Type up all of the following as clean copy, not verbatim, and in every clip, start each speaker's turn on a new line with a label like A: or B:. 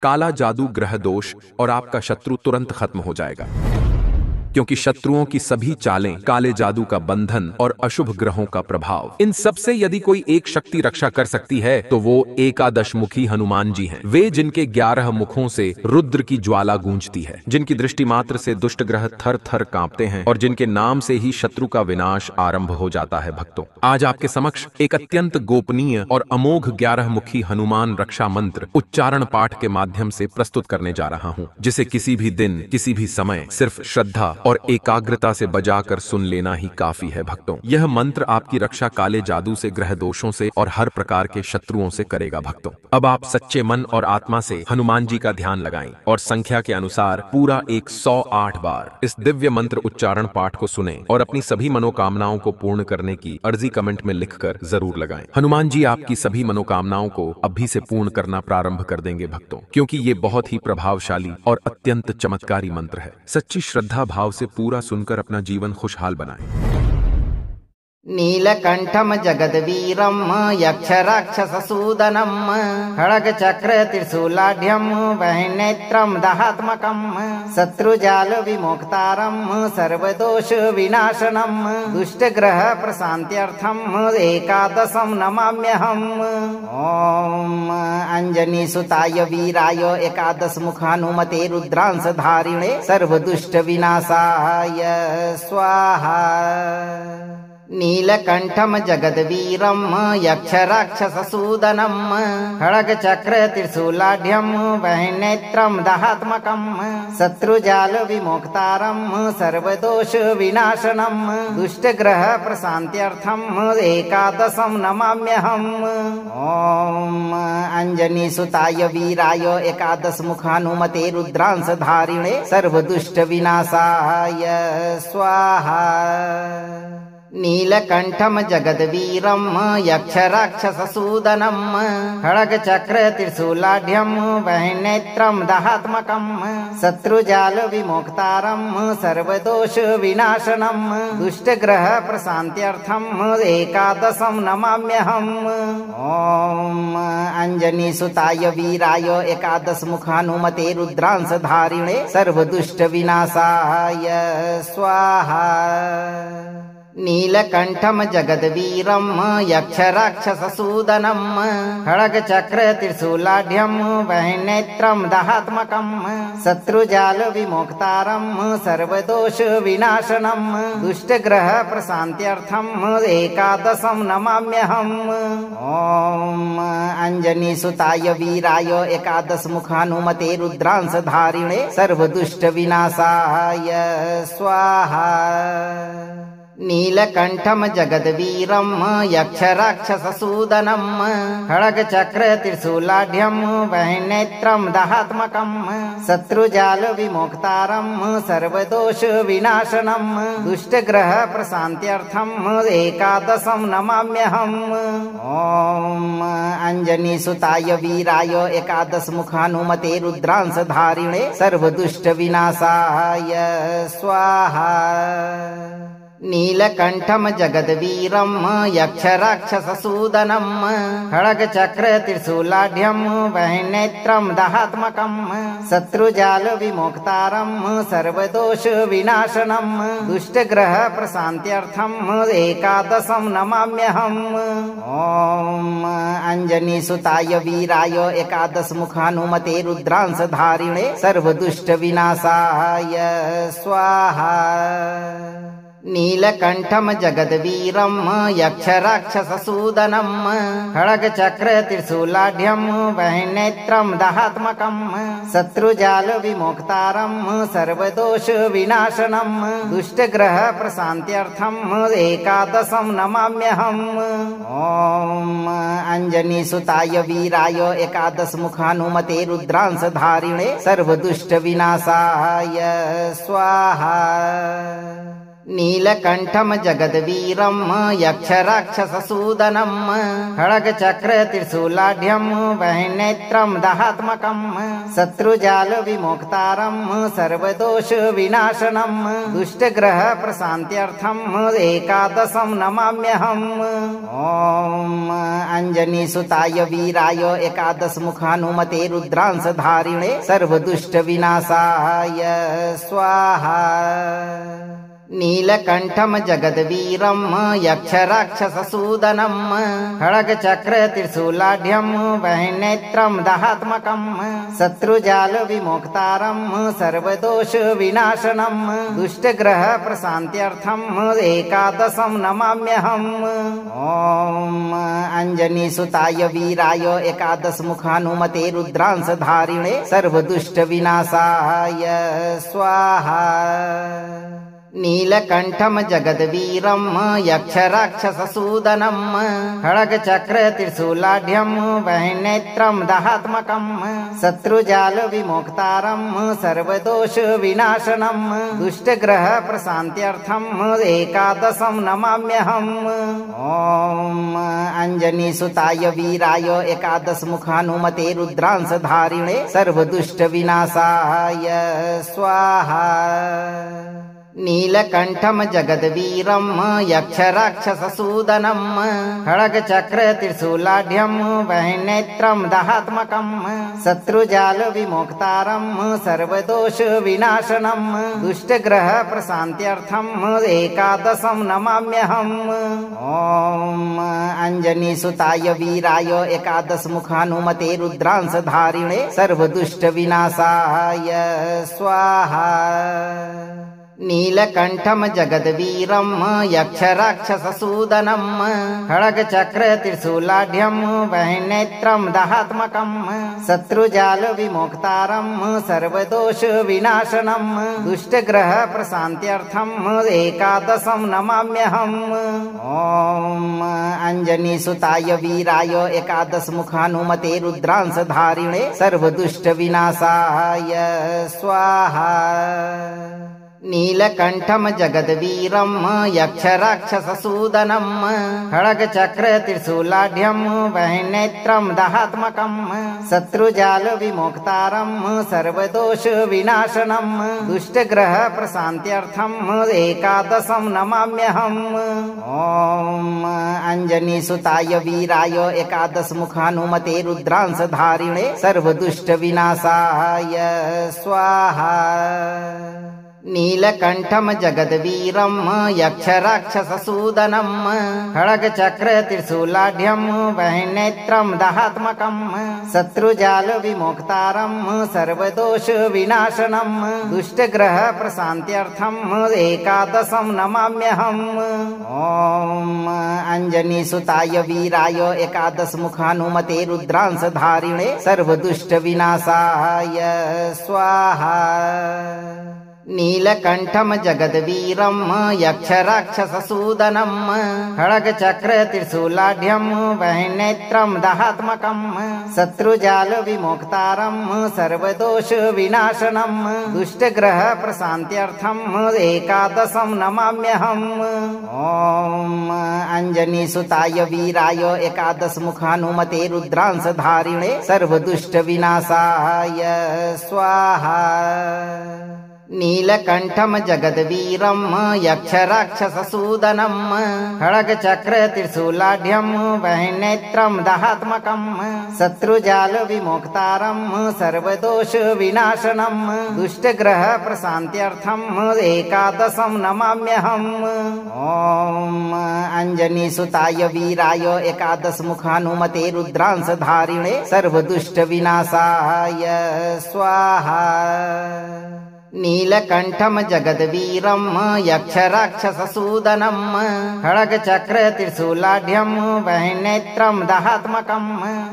A: काला जादू, ग्रह दोष और आपका शत्रु तुरंत खत्म हो जाएगा, क्योंकि शत्रुओं की सभी चालें, काले जादू का बंधन और अशुभ ग्रहों का प्रभाव, इन सब से यदि कोई एक शक्ति रक्षा कर सकती है तो वो एकादश मुखी हनुमान जी हैं। वे जिनके 11 मुखों से रुद्र की ज्वाला गूंजती है, जिनकी दृष्टि मात्र से दुष्ट ग्रह थर थर कांपते हैं और जिनके नाम से ही शत्रु का विनाश आरंभ हो जाता है। भक्तों, आज आपके समक्ष एक अत्यंत गोपनीय और अमोघ 11 मुखी हनुमान रक्षा मंत्र उच्चारण पाठ के माध्यम से प्रस्तुत करने जा रहा हूँ, जिसे किसी भी दिन, किसी भी समय सिर्फ श्रद्धा और एकाग्रता से बजाकर सुन लेना ही काफी है। भक्तों, यह मंत्र आपकी रक्षा काले जादू से, ग्रह दोषों से और हर प्रकार के शत्रुओं से करेगा। भक्तों, अब आप सच्चे मन और आत्मा से हनुमान जी का ध्यान लगाएं और संख्या के अनुसार पूरा 108 बार इस दिव्य मंत्र उच्चारण पाठ को सुनें और अपनी सभी मनोकामनाओं को पूर्ण करने की अर्जी कमेंट में लिखकर जरूर लगाएं। हनुमान जी आपकी सभी मनोकामनाओं को अभी से पूर्ण करना प्रारंभ कर देंगे। भक्तों, क्योंकि ये बहुत ही प्रभावशाली और अत्यंत चमत्कारी मंत्र है। सच्ची श्रद्धा भाव से पूरा सुनकर अपना जीवन खुशहाल बनाएं।
B: नीलकंठम जगद्वीरम यक्षराक्षससूदनम खड्गचक्र त्रिशूलाढ्यम वह्निनेत्रम दहात्मकम शत्रुजाल विमोक्तारम सर्वदोष विनाशनम दुष्टग्रह प्रशांत्यर्थम एकादशम नमाम्यहम्। ओम अंजनी सुताय वीराय एकादश मुखानुमते रुद्रांशधारिणे सर्वदुष्ट विनाशाय स्वाहा। नीलकंठम जगद्वीरम यक्षराक्षससूदनम खड्गचक्र त्रिशूलाढ्यम वह्निनेत्रम दहात्मकम शत्रुजाल विमोक्तारम सर्वदोष विनाशनम दुष्टग्रह प्रशांत्यर्थम एकादशम नमाम्यहम्। ओम अंजनी सुताय वीराय एकादश मुखानुमते रुद्रांशधारिणे सर्वदुष्ट विनाशाय स्वाहा। नीलकंठम जगद्वीरम यक्षराक्षससूदनम खड्गचक्र त्रिशूलाढ्यम वह्निनेत्रम दहात्मकम शत्रुजाल विमोक्तारम सर्वदोष विनाशनम दुष्टग्रह प्रशांत्यर्थम एकादशम नमाम्यहम्। ओम अंजनी सुताय वीराय एकादश मुखानुमते रुद्रांशधारिणे सर्वदुष्ट विनाशाय स्वाहा। नीलकंठम जगद्वीरम यक्षराक्षससूदनम खड्गचक्र त्रिशूलाढ्यम वह्निनेत्रम दहात्मकम शत्रुजाल विमोक्तारम सर्वदोष विनाशनम दुष्टग्रह प्रशांत्यर्थम एकादशम नमाम्यहम्। ओम अंजनी सुताय वीराय एकादश मुखानुमते रुद्रांशधारिणे सर्वदुष्ट विनाशाय स्वाहा। नीलकंठम जगद्वीरम यक्षराक्षससूदनम खड्गचक्र त्रिशूलाढ्यम वह्निनेत्रम दहात्मकम शत्रुजाल विमोक्तारम सर्वदोष विनाशनम दुष्टग्रह प्रशांत्यर्थम एकादशम नमाम्यहम्। ओम अंजनी सुताय वीराय एकादश मुखानुमते रुद्रांशधारिणे सर्वदुष्ट विनाशाय स्वाहा। नीलकंठम जगद्वीरम यक्षराक्षससूदनम खड्गचक्र त्रिशूलाढ्यम वह्निनेत्रम दहात्मकम शत्रुजाल विमोक्तारम सर्वदोष विनाशनम दुष्टग्रह प्रशांत्यर्थम एकादशम नमाम्यहम्। ओम अंजनी सुताय वीराय एकादश मुखानुमते रुद्रांशधारिणे सर्वदुष्ट विनाशाय स्वाहा। नीलकंठम जगद्वीरम यक्षराक्षससूदनम खड्गचक्र त्रिशूलाढ्यम वह्निनेत्रम दहात्मकम शत्रुजाल विमोक्तारम सर्वदोष विनाशनम दुष्टग्रह प्रशांत्यर्थम एकादशम नमाम्यहम्। ओम अंजनी सुताय वीराय एकादश मुखानुमते रुद्रांशधारिणे सर्वदुष्ट विनाशाय स्वाहा। नीलकण्ठं जगद्वीरं यक्षराक्षससूदनं खड्गचक्रत्रिशूलाढ्यं वह्निनेत्रं दहात्मकं शत्रुजालविमोक्तारं सर्वदोषविनाशनं दुष्टग्रहप्रशान्त्यर्थम् एकादशं नमाम्यहम्। ॐ अञ्जनीसुताय वीराय एकादशमुखानुमते रुद्रांशधारिणे सर्वदुष्टविनाशाय स्वाहा। नीलकण्ठं जगद्वीरं यक्षराक्षससूदनं खड्गचक्रत्रिशूलाढ्यं वह्निनेत्रं दहात्मकं शत्रुजालविमोक्तारं सर्वदोषविनाशनं दुष्टग्रहप्रशान्त्यर्थम् एकादशं नमाम्यहम्। ॐ अञ्जनीसुताय वीराय एकादशमुखानुमते रुद्रांशधारिणे सर्वदुष्टविनाशाय स्वाहा। नीलकण्ठं जगद्वीरं यक्षराक्षससूदनं खड्गचक्रत्रिशूलाढ्यं वह्निनेत्रं दहात्मकं शत्रुजालविमोक्तारं सर्वदोषविनाशनं दुष्टग्रहप्रशान्त्यर्थम् एकादशं नमाम्यहम्। ॐ अञ्जनीसुताय वीराय एकादशमुखानुमते रुद्रांशधारिणे सर्वदुष्टविनाशाय स्वाहा। नीलकण्ठं जगद्वीरं यक्षराक्षससूदनं खड्गचक्रत्रिशूलाढ्यं वह्निनेत्रं दहात्मकं शत्रुजालविमोक्तारं सर्वदोषविनाशनं दुष्टग्रहप्रशान्त्यर्थम् एकादशं नमाम्यहम्। ॐ अञ्जनीसुताय वीराय एकादशमुखानुमते रुद्रांशधारिणे सर्वदुष्टविनाशाय स्वाहा। नीलकण्ठं जगद्वीरं यक्षराक्षससूदनं खड्गचक्रत्रिशूलाढ्यं वह्निनेत्रं दहात्मकं शत्रुजालविमोक्तारं सर्वदोषविनाशनं दुष्टग्रहप्रशान्त्यर्थम् एकादशं नमाम्यहम्। ॐ अञ्जनीसुताय वीराय एकादशमुखानुमते रुद्रांशधारिणे सर्वदुष्टविनाशाय स्वाहा। नीलकण्ठं जगद्वीरं यक्षराक्षससूदनं खड्गचक्रत्रिशूलाढ्यं वह्निनेत्रं दहात्मकं शत्रुजालविमोक्तारं सर्वदोषविनाशनं दुष्टग्रहप्रशान्त्यर्थम् एकादशं नमाम्यहम्। ॐ अञ्जनीसुताय वीराय एकादशमुखानुमते रुद्रांशधारिणे सर्वदुष्टविनाशाय स्वाहा। नीलकण्ठं जगद्वीरं यक्षराक्षससूदनं खड्गचक्रत्रिशूलाढ्यं वह्निनेत्रं दहात्मकं शत्रुजालविमोक्तारं सर्वदोषविनाशनं दुष्टग्रहप्रशान्त्यर्थम् एकादशं नमाम्यहम्। ॐ अञ्जनीसुताय वीराय एकादशमुखानुमते रुद्रांशधारिणे सर्वदुष्टविनाशाय स्वाहा। नीलकण्ठं जगद्वीरं यक्षराक्षससूदनं खड्गचक्रत्रिशूलाढ्यं वह्निनेत्रं दहात्मकं शत्रुजालविमोक्तारं सर्वदोषविनाशनं दुष्टग्रहप्रशान्त्यर्थम् एकादशं नमाम्यहम्। ॐ अञ्जनीसुताय वीराय एकादशमुखानुमते रुद्रांशधारिणे सर्वदुष्टविनाशाय स्वाहा। नीलकण्ठं जगद्वीरं यक्षराक्षससूदनं खड्गचक्रत्रिशूलाढ्यं वह्निनेत्रं दहात्मकं शत्रुजालविमोक्तारं सर्वदोषविनाशनं दुष्टग्रहप्रशान्त्यर्थम् एकादशं नमाम्यहम्। ॐ अञ्जनीसुताय वीराय एकादशमुखानुमते रुद्रांशधारिणे सर्वदुष्टविनाशाय स्वाहा। नीलकण्ठं जगद्वीरं यक्षराक्षससूदनं खड्गचक्रत्रिशूलाढ्यं वह्निनेत्रं दहात्मकं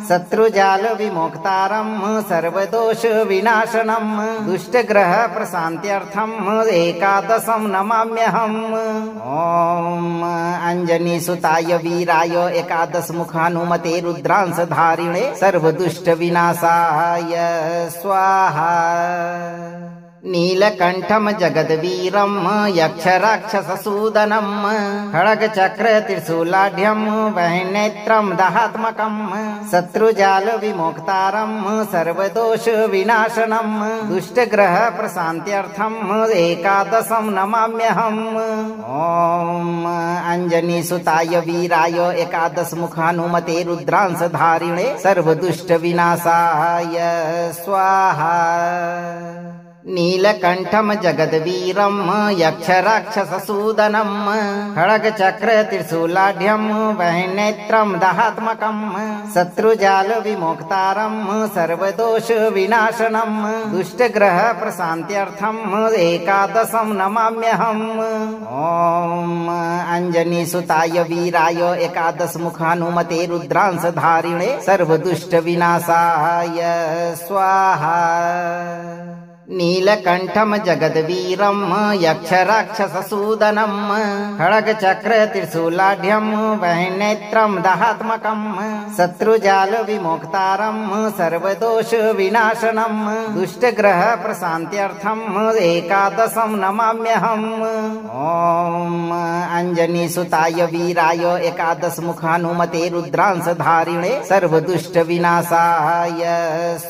B: शत्रुजालविमोक्तारं सर्वदोषविनाशनं दुष्टग्रहप्रशान्त्यर्थम् एकादशं नमाम्यहम्। ॐ अञ्जनीसुताय वीराय एकादशमुखानुमते रुद्रांशधारिणे सर्वदुष्टविनाशाय स्वाहा। नीलकण्ठं जगद्वीरं यक्षराक्षससूदनं खड्गचक्रत्रिशूलाढ्यं वह्निनेत्रं दहात्मकं शत्रुजालविमोक्तारं सर्वदोषविनाशनं दुष्टग्रहप्रशान्त्यर्थम् एकादशं नमाम्यहम्। ॐ अञ्जनीसुताय वीराय एकादशमुखानुमते रुद्रांशधारिणे सर्वदुष्टविनाशाय स्वाहा। नीलकण्ठं जगद्वीरं यक्षराक्षससूदनं खड्गचक्रत्रिशूलाढ्यं वह्निनेत्रं दहात्मकं शत्रुजालविमोक्तारं सर्वदोषविनाशनं दुष्टग्रहप्रशान्त्यर्थम् एकादशं नमाम्यहम्। ॐ अञ्जनीसुताय वीराय एकादशमुखानुमते रुद्रांशधारिणे सर्वदुष्टविनाशाय स्वाहा। नीलकण्ठं जगद्वीरं यक्षराक्षससूदनं खड्गचक्रत्रिशूलाढ्यं वह्निनेत्रं दहात्मकं शत्रुजालविमोक्तारं सर्वदोषविनाशनं दुष्टग्रहप्रशान्त्यर्थम् एकादशं नमाम्यहम्। ॐ अञ्जनीसुताय वीराय एकादशमुखानुमते रुद्रांशधारिणे सर्वदुष्टविनाशाय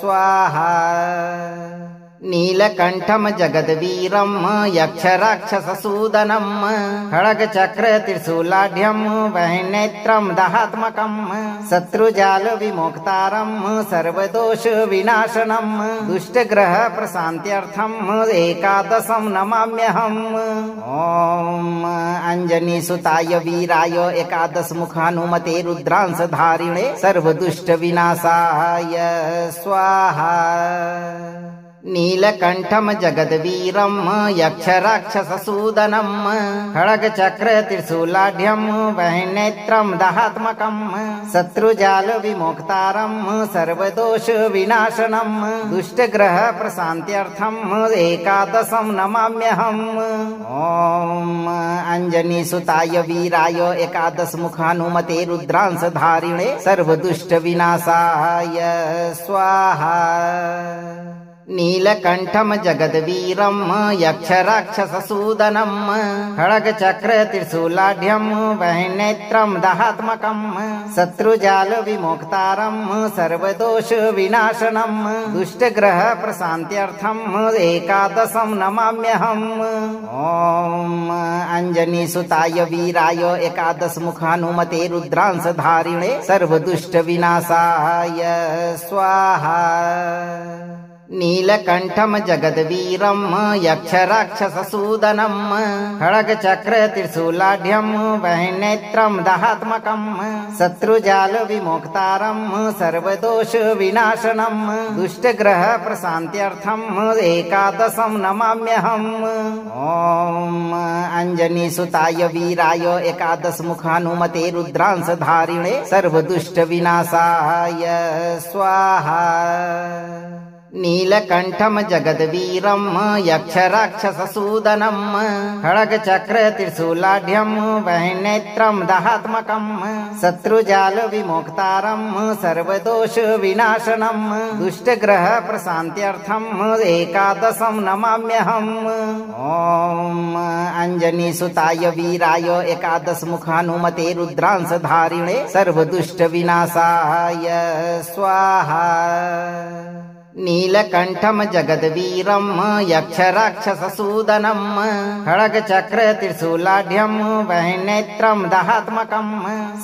B: स्वाहा। नीलकण्ठं जगद्वीरं यक्षराक्षससूदनं खड्गचक्रत्रिशूलाढ्यं वह्निनेत्रं दहात्मकं शत्रुजालविमोक्तारं सर्वदोषविनाशनं दुष्टग्रहप्रशान्त्यर्थम् एकादशं नमाम्यहम्। ॐ अञ्जनीसुताय वीराय एकादशमुखानुमते रुद्रांशधारिणे सर्वदुष्टविनाशाय स्वाहा। नीलकण्ठं जगद्वीरं यक्षराक्षससूदनं खड्गचक्रत्रिशूलाढ्यं वह्निनेत्रं दहात्मकं शत्रुजालविमोक्तारं सर्वदोषविनाशनं दुष्टग्रहप्रशान्त्यर्थम् एकादशं नमाम्यहम्। ॐ अञ्जनीसुताय वीराय एकादशमुखानुमते रुद्रांशधारिणे सर्वदुष्टविनाशाय स्वाहा। नीलकण्ठं जगद्वीरं यक्षराक्षससूदनं खड्गचक्रत्रिशूलाढ्यं वह्निनेत्रं दहात्मकं शत्रुजालविमोक्तारं सर्वदोषविनाशनं दुष्टग्रहप्रशान्त्यर्थम् एकादशं नमाम्यहम्। ॐ अञ्जनीसुताय वीराय एकादशमुखानुमते रुद्रांशधारिणे सर्वदुष्टविनाशाय स्वाहा। नीलकण्ठं जगद्वीरं यक्षराक्षससूदनं खड्गचक्रत्रिशूलाढ्यं वह्निनेत्रं दहात्मकं शत्रुजालविमोक्तारं सर्वदोषविनाशनं दुष्टग्रहप्रशान्त्यर्थम् एकादशं नमाम्यहम्। ॐ अञ्जनीसुताय वीराय एकादशमुखानुमते रुद्रांशधारिणे सर्वदुष्टविनाशाय स्वाहा। नीलकण्ठं जगद्वीरं यक्षराक्षससूदनं खड्गचक्रत्रिशूलाढ्यं वह्निनेत्रं दहात्मकं शत्रुजालविमोक्तारं सर्वदोषविनाशनं दुष्टग्रहप्रशान्त्यर्थम् एकादशं नमाम्यहम्। ॐ अञ्जनीसुताय वीराय एकादशमुखानुमते रुद्रांशधारिणे सर्वदुष्टविनाशाय स्वाहा। नीलकण्ठं जगद्वीरं यक्षराक्षससूदनं खड्गचक्रत्रिशूलाढ्यं वह्निनेत्रं दहात्मकं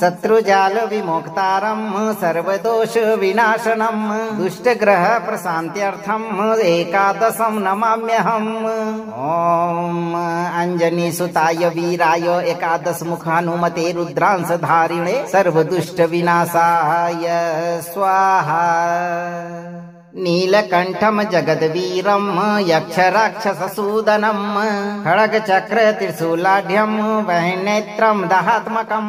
B: शत्रुजालविमोक्तारं सर्वदोषविनाशनं दुष्टग्रहप्रशान्त्यर्थम् एकादशं नमाम्यहम्। ॐ अञ्जनीसुताय वीराय एकादशमुखानुमते रुद्रांशधारिणे सर्वदुष्टविनाशाय स्वाहा। नीलकण्ठं जगद्वीरं यक्षराक्षससूदनं खड्गचक्रत्रिशूलाढ्यं वह्निनेत्रं दहात्मकं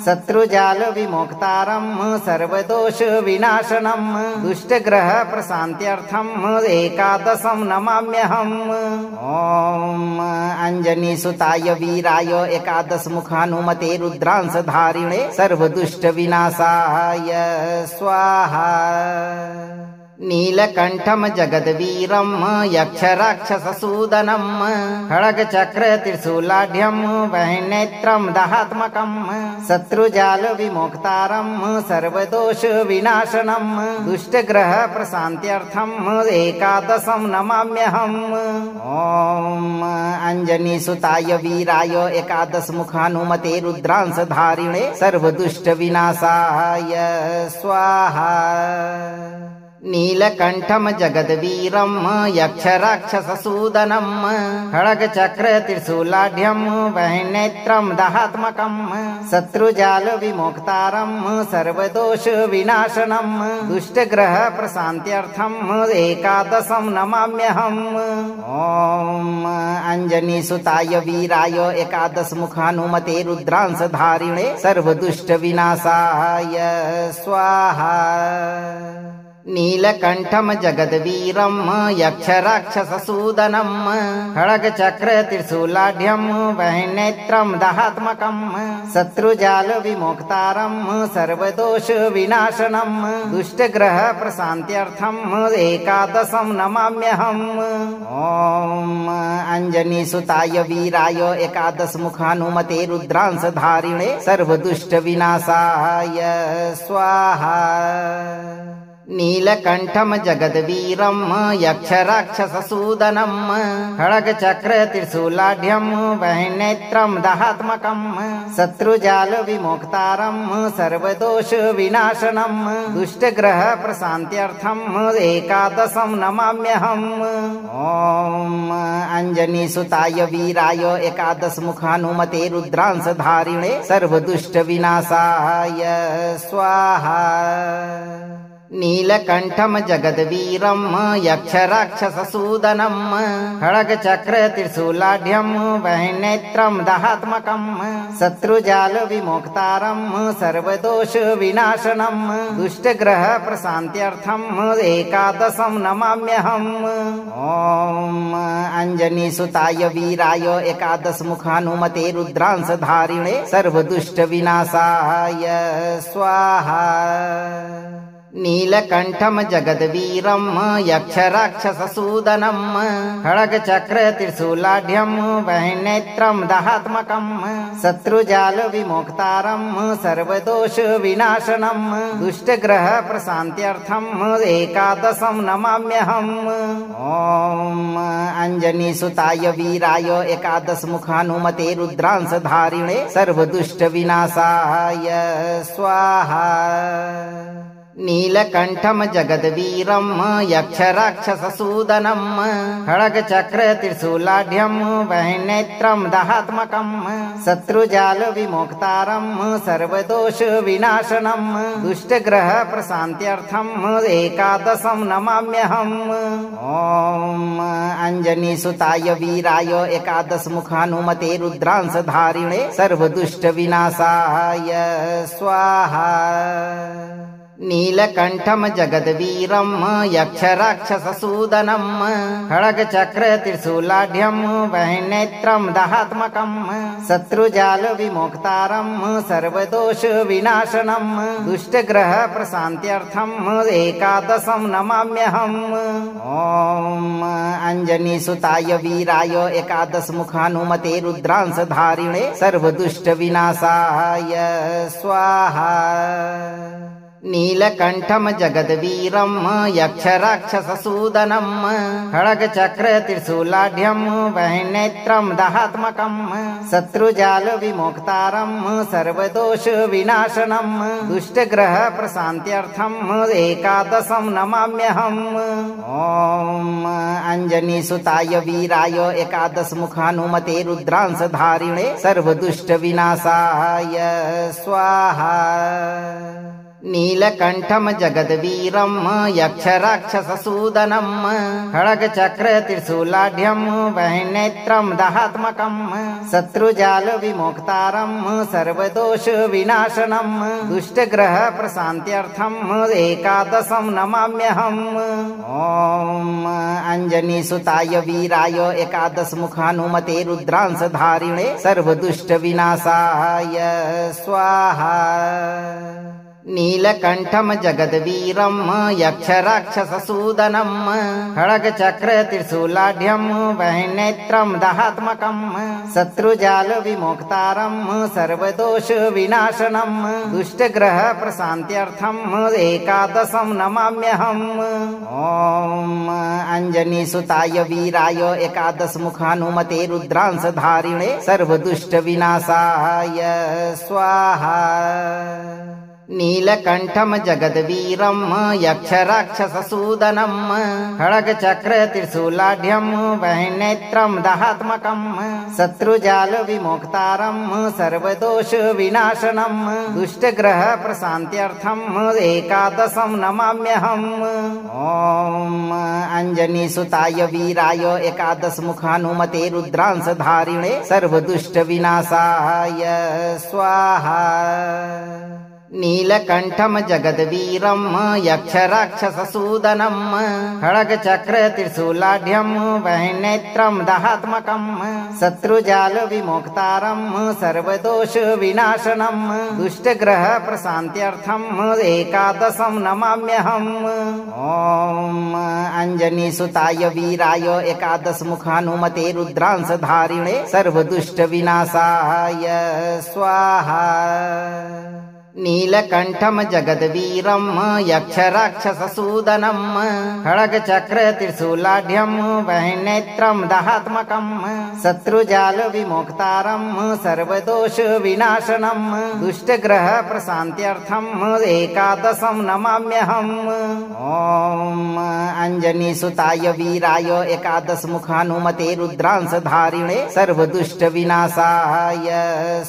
B: शत्रुजालविमोक्तारं सर्वदोषविनाशनं दुष्टग्रहप्रशान्त्यर्थम् एकादशं नमाम्यहम्। ॐ अञ्जनीसुताय वीराय एकादशमुखानुमते रुद्रांशधारिणे सर्वदुष्टविनाशाय स्वाहा। नीलकण्ठं जगद्वीरं यक्षराक्षससूदनं खड्गचक्रत्रिशूलाढ्यं वह्निनेत्रं दहात्मकं शत्रुजालविमोक्तारं सर्वदोषविनाशनं दुष्टग्रहप्रशान्त्यर्थम् एकादशं नमाम्यहम्। ॐ अञ्जनीसुताय वीराय एकादशमुखानुमते रुद्रांशधारिणे सर्वदुष्टविनाशाय स्वाहा। नीलकण्ठं जगद्वीरं यक्षराक्षससूदनं खड्गचक्रत्रिशूलाढ्यं वह्निनेत्रं दहात्मकं शत्रुजालविमोक्तारं सर्वदोषविनाशनं दुष्टग्रहप्रशान्त्यर्थम् एकादशं नमाम्यहम्। ॐ अञ्जनीसुताय वीराय एकादशमुखानुमते रुद्रांशधारिणे सर्वदुष्टविनाशाय स्वाहा। नीलकण्ठं जगद्वीरं यक्षराक्षससूदनं खड्गचक्रत्रिशूलाढ्यं वह्निनेत्रं दहात्मकं शत्रुजालविमोक्तारं सर्वदोषविनाशनं दुष्टग्रहप्रशान्त्यर्थम् एकादशं नमाम्यहम्। ॐ अञ्जनीसुताय वीराय एकादशमुखानुमते रुद्रांशधारिणे सर्वदुष्टविनाशाय स्वाहा। नीलकण्ठं जगद्वीरं यक्षराक्षससूदनं खड्गचक्रत्रिशूलाढ्यं वह्निनेत्रं दहात्मकं शत्रुजालविमोक्तारं सर्वदोषविनाशनं दुष्टग्रहप्रशान्त्यर्थम् एकादशं नमाम्यहम्। ॐ अञ्जनीसुताय वीराय एकादशमुखानुमते रुद्रांशधारिणे सर्वदुष्टविनाशाय स्वाहा। नीलकण्ठं जगद्वीरं यक्षराक्षससूदनं खड्गचक्रत्रिशूलाढ्यं वह्निनेत्रं दहात्मकं शत्रुजालविमोक्तारं सर्वदोषविनाशनं दुष्टग्रहप्रशान्त्यर्थम् एकादशं नमाम्यहम्। ॐ अञ्जनीसुताय वीराय एकादशमुखानुमते रुद्रांशधारिणे सर्वदुष्टविनाशाय स्वाहा। नीलकण्ठं जगद्वीरं यक्षराक्षससूदनं खड्गचक्रत्रिशूलाढ्यं वह्निनेत्रं दहात्मकं शत्रुजालविमोक्तारं सर्वदोषविनाशनं दुष्टग्रहप्रशान्त्यर्थम् एकादशं नमाम्यहम्। ॐ अञ्जनीसुताय वीराय एकादशमुखानुमते रुद्रांशधारिणे सर्वदुष्टविनाशाय स्वाहा। नीलकण्ठं जगद्वीरं यक्षराक्षससूदनं खड्गचक्रत्रिशूलाढ्यं वह्निनेत्रं दहात्मकं शत्रुजालविमोक्तारं सर्वदोषविनाशनं दुष्टग्रहप्रशान्त्यर्थम् एकादशं नमाम्यहम्। ॐ अञ्जनीसुताय वीराय एकादशमुखानुमते रुद्रांशधारिणे सर्वदुष्टविनाशाय स्वाहा। नीलकण्ठं जगद्वीरं यक्षराक्षससूदनं खड्गचक्रत्रिशूलाढ्यं वह्निनेत्रं दहात्मकं शत्रुजालविमोक्तारं सर्वदोषविनाशनं दुष्टग्रहप्रशान्त्यर्थम् एकादशं नमाम्यहम्। ॐ अञ्जनीसुताय वीराय एकादशमुखानुमते रुद्रांशधारिणे सर्वदुष्टविनाशाय स्वाहा। नीलकण्ठं जगद्वीरं यक्षराक्षससूदनं खड्गचक्रत्रिशूलाढ्यं वह्निनेत्रं दहात्मकं शत्रुजालविमोक्तारं सर्वदोषविनाशनं दुष्टग्रहप्रशान्त्यर्थम् एकादशं नमाम्यहम्। ॐ अञ्जनीसुताय वीराय एकादशमुखानुमते रुद्रांशधारिणे सर्वदुष्टविनाशाय स्वाहा। नीलकण्ठं जगद्वीरं यक्षराक्षससूदनं खड्गचक्रत्रिशूलाढ्यं वह्निनेत्रं दहात्मकं शत्रुजालविमोक्तारं सर्वदोषविनाशनं दुष्टग्रहप्रशान्त्यर्थम् एकादशं नमाम्यहम्। ॐ अञ्जनीसुताय वीराय एकादशमुखानुमते रुद्रांशधारिणे सर्वदुष्टविनाशाय स्वाहा। नीलकण्ठं जगद्वीरं यक्षराक्षससूदनं खड्गचक्रत्रिशूलाढ्यं वह्निनेत्रं दहात्मकं शत्रुजालविमोक्तारं सर्वदोषविनाशनं दुष्टग्रहप्रशान्त्यर्थम् एकादशं नमाम्यहम्। ॐ अञ्जनीसुताय वीराय एकादशमुखानुमते रुद्रांशधारिणे सर्वदुष्टविनाशाय स्वाहा। नीलकण्ठं जगद्वीरं यक्षराक्षससूदनं खड्गचक्रत्रिशूलाढ्यं वह्निनेत्रं दहात्मकं शत्रुजालविमोक्तारं सर्वदोषविनाशनं दुष्टग्रहप्रशान्त्यर्थम् एकादशं नमाम्यहम्। ॐ अञ्जनीसुताय वीराय एकादशमुखानुमते रुद्रांशधारिणे सर्वदुष्टविनाशाय स्वाहा। नीलकण्ठं जगद्वीरं यक्षराक्षससूदनं खड्गचक्रत्रिशूलाढ्यं वह्निनेत्रं दहात्मकं शत्रुजालविमोक्तारं सर्वदोषविनाशनं दुष्टग्रहप्रशान्त्यर्थम् एकादशं नमाम्यहम्। ॐ अञ्जनीसुताय वीराय एकादशमुखानुमते रुद्रांशधारिणे सर्वदुष्टविनाशाय स्वाहा। नीलकण्ठं जगद्वीरं यक्षराक्षससूदनं खड्गचक्रत्रिशूलाढ्यं वह्निनेत्रं दहात्मकं शत्रुजालविमोक्तारं सर्वदोषविनाशनं दुष्टग्रहप्रशान्त्यर्थम् एकादशं नमाम्यहम्। ॐ अञ्जनीसुताय वीराय एकादशमुखानुमते रुद्रांशधारिणे सर्वदुष्टविनाशाय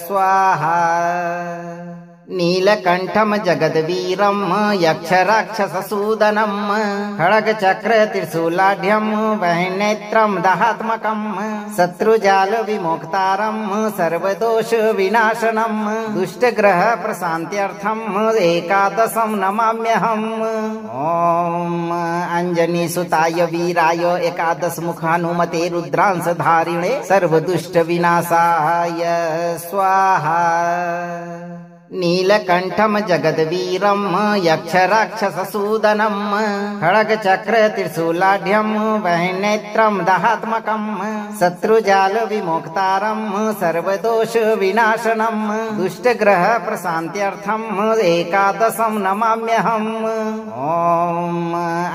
B: स्वाहा। नीलकण्ठं जगद्वीरं यक्षराक्षससूदनं खड्गचक्रत्रिशूलाढ्यं वह्निनेत्रं दहात्मकं शत्रुजालविमोक्तारं सर्वदोषविनाशनं दुष्टग्रहप्रशान्त्यर्थम् एकादशं नमाम्यहम्। ॐ अञ्जनीसुताय वीराय एकादशमुखानुमते रुद्रांशधारिणे सर्वदुष्टविनाशाय स्वाहा। नीलकण्ठं जगद्वीरं यक्षराक्षससूदनं खड्गचक्रत्रिशूलाढ्यं वह्निनेत्रं दहात्मकं शत्रुजालविमोक्तारं सर्वदोषविनाशनं दुष्टग्रहप्रशान्त्यर्थम् एकादशं नमाम्यहम्। ॐ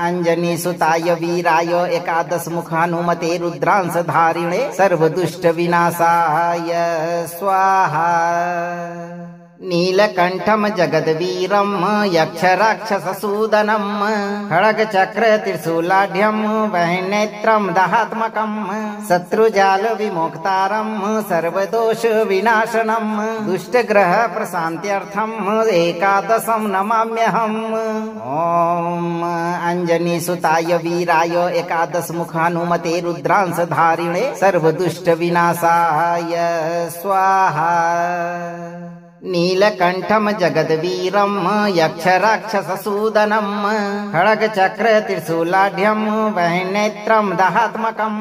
B: अञ्जनीसुताय वीराय एकादशमुखानुमते रुद्रांशधारिणे सर्वदुष्टविनाशाय स्वाहा। नीलकण्ठं जगद्वीरं यक्षराक्षससूदनं खड्गचक्रत्रिशूलाढ्यं वह्निनेत्रं दहात्मकं शत्रुजालविमोक्तारं सर्वदोषविनाशनं दुष्टग्रहप्रशान्त्यर्थम् एकादशं नमाम्यहम्। ॐ अञ्जनीसुताय वीराय एकादशमुखानुमते रुद्रांशधारिणे सर्वदुष्टविनाशाय स्वाहा। नीलकण्ठं जगद्वीरं यक्षराक्षससूदनं खड्गचक्रत्रिशूलाढ्यं वह्निनेत्रं दहात्मकं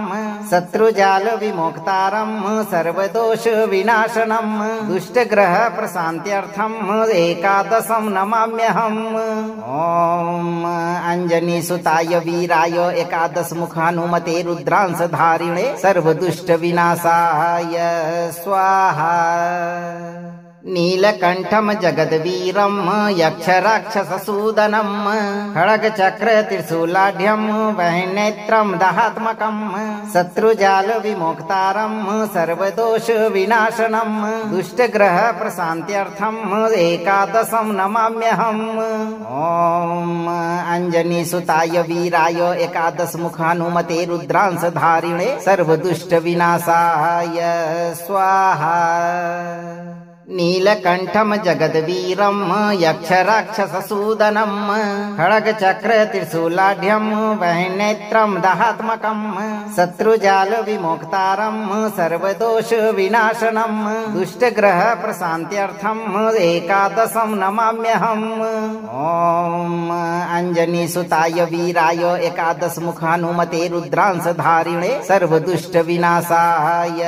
B: शत्रुजालविमोक्तारं सर्वदोषविनाशनं दुष्टग्रहप्रशान्त्यर्थम् एकादशं नमाम्यहम्। ॐ अञ्जनीसुताय वीराय एकादशमुखानुमते रुद्रांशधारिणे सर्वदुष्टविनाशाय स्वाहा। नीलकण्ठं जगद्वीरं यक्षराक्षससूदनं खड्गचक्रत्रिशूलाढ्यं वह्निनेत्रं दहात्मकं शत्रुजालविमोक्तारं सर्वदोषविनाशनं दुष्टग्रहप्रशान्त्यर्थम् एकादशं नमाम्यहम्। ॐ अञ्जनीसुताय वीराय एकादशमुखानुमते रुद्रांशधारिणे सर्वदुष्टविनाशाय स्वाहा। नीलकण्ठं जगद्वीरं यक्षराक्षससूदनं खड्गचक्रत्रिशूलाढ्यं वह्निनेत्रं दहात्मकं शत्रुजालविमोक्तारं सर्वदोषविनाशनं दुष्टग्रहप्रशान्त्यर्थम् एकादशं नमाम्यहम्। ॐ अञ्जनीसुताय वीराय एकादशमुखानुमते रुद्रांशधारिणे सर्वदुष्टविनाशाय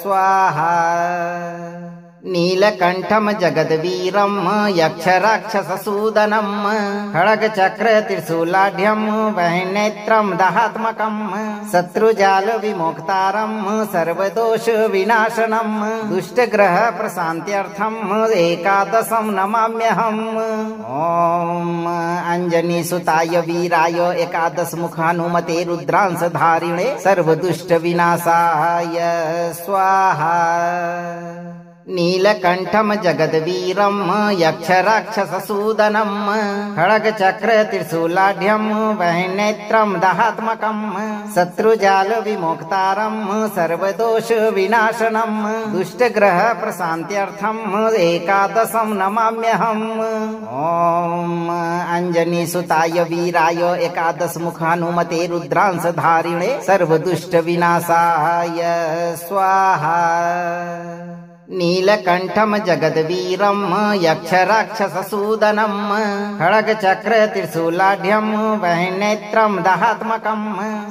B: स्वाहा। नीलकण्ठं जगद्वीरं यक्षराक्षससूदनं खड्गचक्रत्रिशूलाढ्यं वह्निनेत्रं दहात्मकं शत्रुजालविमोक्तारं सर्वदोषविनाशनं दुष्टग्रहप्रशान्त्यर्थम् एकादशं नमाम्यहम्। ॐ अञ्जनीसुताय वीराय एकादशमुखानुमते रुद्रांशधारिणे सर्वदुष्टविनाशाय स्वाहा। नीलकण्ठं जगद्वीरं यक्षराक्षससूदनं खड्गचक्रत्रिशूलाढ्यं वह्निनेत्रं दहात्मकं शत्रुजालविमोक्तारं सर्वदोषविनाशनं दुष्टग्रहप्रशान्त्यर्थम् एकादशं नमाम्यहम्। ॐ अञ्जनीसुताय वीराय एकादशमुखानुमते रुद्रांशधारिणे सर्वदुष्टविनाशाय स्वाहा। नीलकण्ठं जगद्वीरं यक्षराक्षससूदनं खड्गचक्रत्रिशूलाढ्यं वह्निनेत्रं दहात्मकं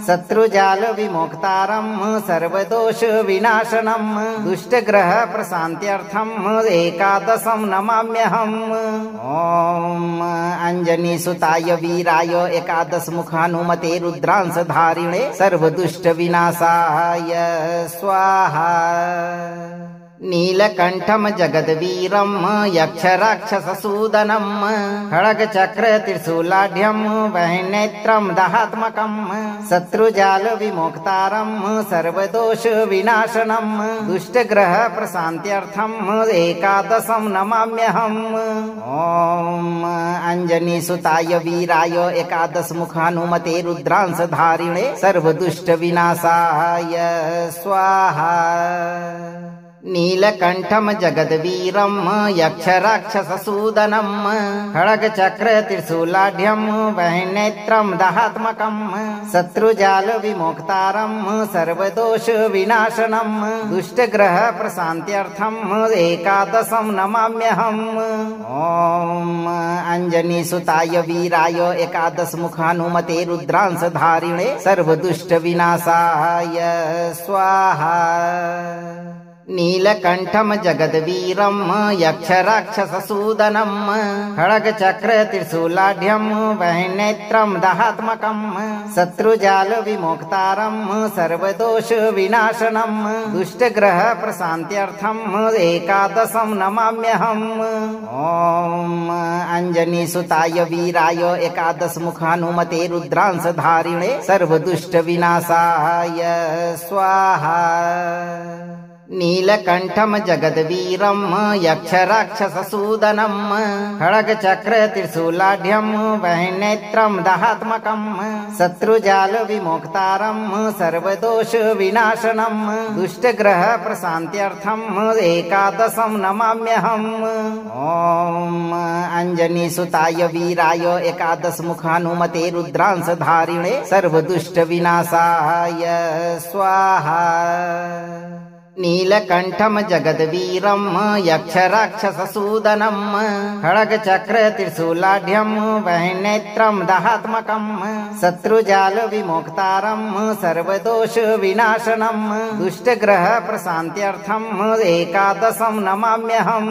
B: शत्रुजालविमोक्तारं सर्वदोषविनाशनं दुष्टग्रहप्रशान्त्यर्थम् एकादशं नमाम्यहम्। ॐ अञ्जनीसुताय वीराय एकादशमुखानुमते रुद्रांशधारिणे सर्वदुष्टविनाशाय स्वाहा। नीलकण्ठं जगद्वीरं यक्षराक्षससूदनं खड्गचक्रत्रिशूलाढ्यं वह्निनेत्रं दहात्मकं शत्रुजालविमोक्तारं सर्वदोषविनाशनं दुष्टग्रहप्रशान्त्यर्थम् एकादशं नमाम्यहम्। ॐ अञ्जनीसुताय वीराय एकादशमुखानुमते रुद्रांशधारिणे सर्वदुष्टविनाशाय स्वाहा। नीलकण्ठं जगद्वीरं यक्षराक्षससूदनं खड्गचक्रत्रिशूलाढ्यं वह्निनेत्रं दहात्मकं शत्रुजालविमोक्तारं सर्वदोषविनाशनं दुष्टग्रहप्रशान्त्यर्थम् एकादशं नमाम्यहम्। ॐ अञ्जनीसुताय वीराय एकादशमुखानुमते रुद्रांशधारिणे सर्वदुष्टविनाशाय स्वाहा। नीलकण्ठं जगद्वीरं यक्षराक्षससूदनं खड्गचक्रत्रिशूलाढ्यं वह्निनेत्रं दहात्मकं शत्रुजालविमोक्तारं सर्वदोषविनाशनं दुष्टग्रहप्रशान्त्यर्थम् एकादशं नमाम्यहम्। ॐ अञ्जनीसुताय वीराय एकादशमुखानुमते रुद्रांशधारिणे सर्वदुष्टविनाशाय स्वाहा। नीलकण्ठं जगद्वीरं यक्षराक्षससूदनं खड्गचक्रत्रिशूलाढ्यं वह्निनेत्रं दहात्मकं शत्रुजालविमोक्तारं सर्वदोषविनाशनं दुष्टग्रहप्रशान्त्यर्थम् एकादशं नमाम्यहम्। ॐ अञ्जनीसुताय वीराय एकादशमुखानुमते रुद्रांशधारिणे सर्वदुष्टविनाशाय स्वाहा। नीलकण्ठं जगद्वीरं यक्षराक्षससूदनं खड्गचक्रत्रिशूलाढ्यं वह्निनेत्रं दहात्मकं शत्रुजालविमोक्तारं सर्वदोषविनाशनं दुष्टग्रहप्रशान्त्यर्थम् एकादशं नमाम्यहम्।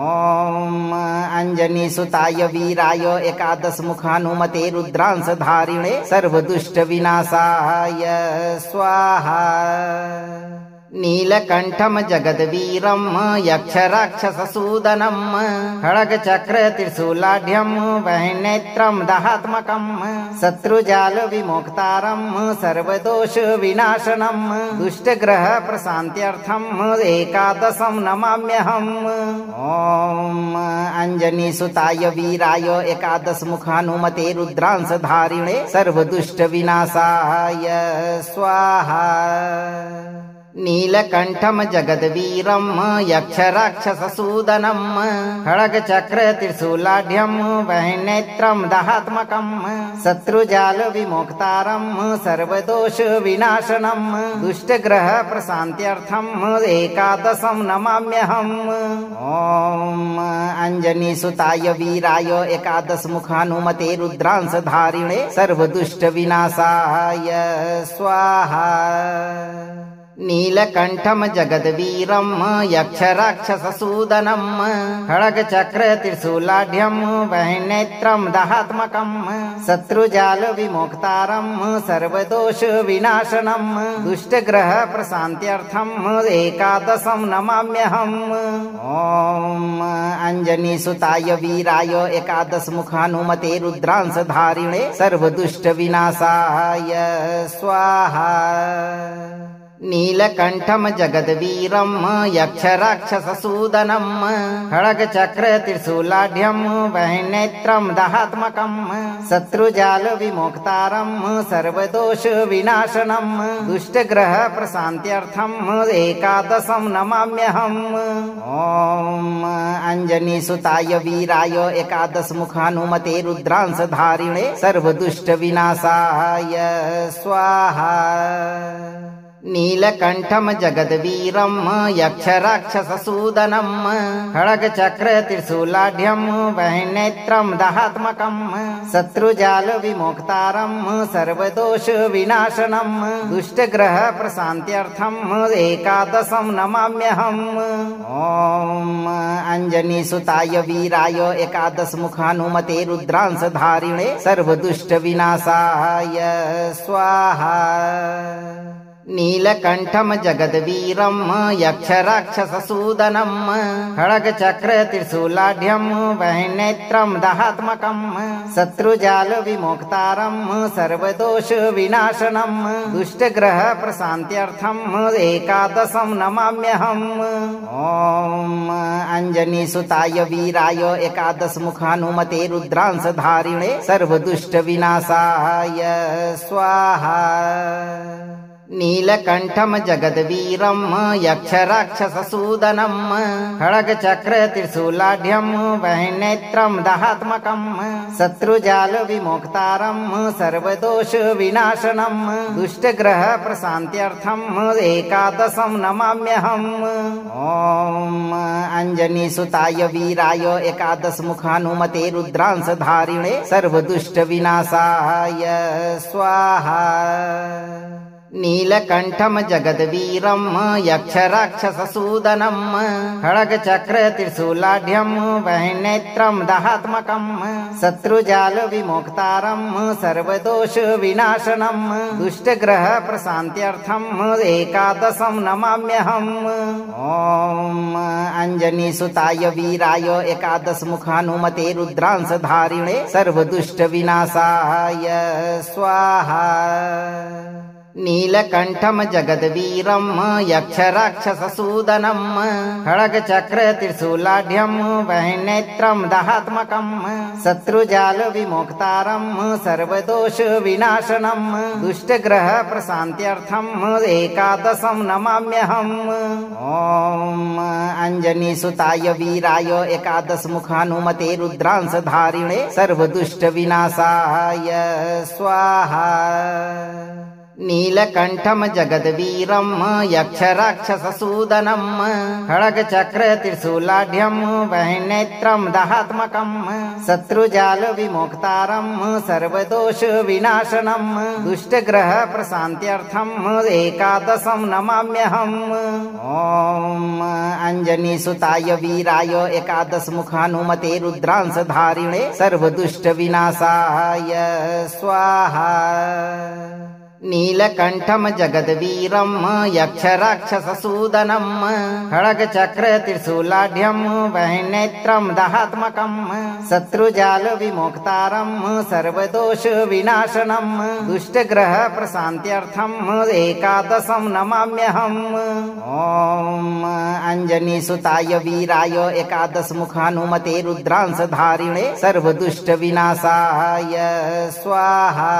B: ॐ अञ्जनीसुताय वीराय एकादशमुखानुमते रुद्रांशधारिणे सर्वदुष्टविनाशाय स्वाहा। नीलकण्ठं जगद्वीरं यक्षराक्षससूदनं खड्गचक्रत्रिशूलाढ्यं वह्निनेत्रं दहात्मकं शत्रुजालविमोक्तारं सर्वदोषविनाशनं दुष्टग्रहप्रशान्त्यर्थम् एकादशं नमाम्यहम्। ॐ अञ्जनीसुताय वीराय एकादशमुखानुमते रुद्रांशधारिणे सर्वदुष्टविनाशाय स्वाहा। नीलकण्ठं जगद्वीरं यक्षराक्षससूदनं खड्गचक्रत्रिशूलाढ्यं वह्निनेत्रं दहात्मकं शत्रुजालविमोक्तारं सर्वदोषविनाशनं दुष्टग्रहप्रशान्त्यर्थम् एकादशं नमाम्यहम्। ॐ अञ्जनीसुताय वीराय एकादशमुखानुमते रुद्रांशधारिणे सर्वदुष्टविनाशाय स्वाहा। नीलकण्ठं जगद्वीरं यक्षराक्षससूदनं खड्गचक्रत्रिशूलाढ्यं वह्निनेत्रं दहात्मकं शत्रुजालविमोक्तारं सर्वदोषविनाशनं दुष्टग्रहप्रशान्त्यर्थम् एकादशं नमाम्यहम्। ॐ अञ्जनीसुताय वीराय एकादशमुखानुमते रुद्रांशधारिणे सर्वदुष्टविनाशाय स्वाहा। नीलकण्ठं जगद्वीरं यक्षराक्षससूदनं खड्गचक्रत्रिशूलाढ्यं वह्निनेत्रं दहात्मकं शत्रुजालविमोक्तारं सर्वदोषविनाशनं दुष्टग्रहप्रशान्त्यर्थम् एकादशं नमाम्यहम्। ॐ अञ्जनीसुताय वीराय एकादशमुखानुमते रुद्रांशधारिणे सर्वदुष्टविनाशाय स्वाहा। नीलकण्ठं जगद्वीरं यक्षराक्षससूदनं खड्गचक्रत्रिशूलाढ्यं वह्निनेत्रं दहात्मकं शत्रुजालविमोक्तारं सर्वदोषविनाशनं दुष्टग्रहप्रशान्त्यर्थम् एकादशं नमाम्यहम्। ॐ अञ्जनीसुताय वीराय एकादशमुखानुमते रुद्रांशधारिणे सर्वदुष्टविनाशाय स्वाहा। नीलकण्ठं जगद्वीरं यक्षराक्षससूदनं खड्गचक्रत्रिशूलाढ्यं वह्निनेत्रं दहात्मकं शत्रुजालविमोक्तारं सर्वदोषविनाशनं दुष्टग्रहप्रशान्त्यर्थम् एकादशं नमाम्यहम्। ॐ अञ्जनीसुताय वीराय एकादशमुखानुमते रुद्रांशधारिणे सर्वदुष्टविनाशाय स्वाहा। नीलकण्ठं जगद्वीरं यक्षराक्षससूदनं खड्गचक्रत्रिशूलाढ्यं वह्निनेत्रं दहात्मकं शत्रुजालविमोक्तारं सर्वदोषविनाशनं दुष्टग्रहप्रशान्त्यर्थम् एकादशं नमाम्यहम्। ॐ अञ्जनीसुताय वीराय एकादशमुखानुमते रुद्रांशधारिणे सर्वदुष्टविनाशाय स्वाहा। नीलकण्ठं जगद्वीरं यक्षराक्षससूदनं खड्गचक्रत्रिशूलाढ्यं वह्निनेत्रं दहात्मकं शत्रुजालविमोक्तारं सर्वदोषविनाशनं दुष्टग्रहप्रशान्त्यर्थम् एकादशं नमाम्यहम्। ॐ अञ्जनीसुताय वीराय एकादशमुखानुमते रुद्रांशधारिणे सर्वदुष्टविनाशाय स्वाहा। नीलकण्ठं जगद्वीरं यक्षराक्षससूदनं खड्गचक्रत्रिशूलाढ्यं वह्निनेत्रं दहात्मकं शत्रुजालविमोक्तारं सर्वदोषविनाशनं दुष्टग्रहप्रशान्त्यर्थम् एकादशं नमाम्यहम्। ॐ अञ्जनीसुताय वीराय एकादशमुखानुमते रुद्रांशधारिणे सर्वदुष्टविनाशाय स्वाहा। नीलकण्ठं जगद्वीरं यक्षराक्षससूदनं खड्गचक्रत्रिशूलाढ्यं वह्निनेत्रं दहात्मकं शत्रुजालविमोक्तारं सर्वदोषविनाशनं दुष्टग्रहप्रशान्त्यर्थम् एकादशं नमाम्यहम्। ॐ अञ्जनीसुताय वीराय एकादशमुखानुमते रुद्रांशधारिणे सर्वदुष्टविनाशाय स्वाहा। नीलकण्ठं जगद्वीरं यक्षराक्षससूदनं खड्गचक्रत्रिशूलाढ्यं वह्निनेत्रं दहात्मकं शत्रुजालविमोक्तारं सर्वदोषविनाशनं दुष्टग्रहप्रशान्त्यर्थम् एकादशं नमाम्यहम्। ॐ अञ्जनीसुताय वीराय एकादशमुखानुमते रुद्रांशधारिणे सर्वदुष्टविनाशाय स्वाहा।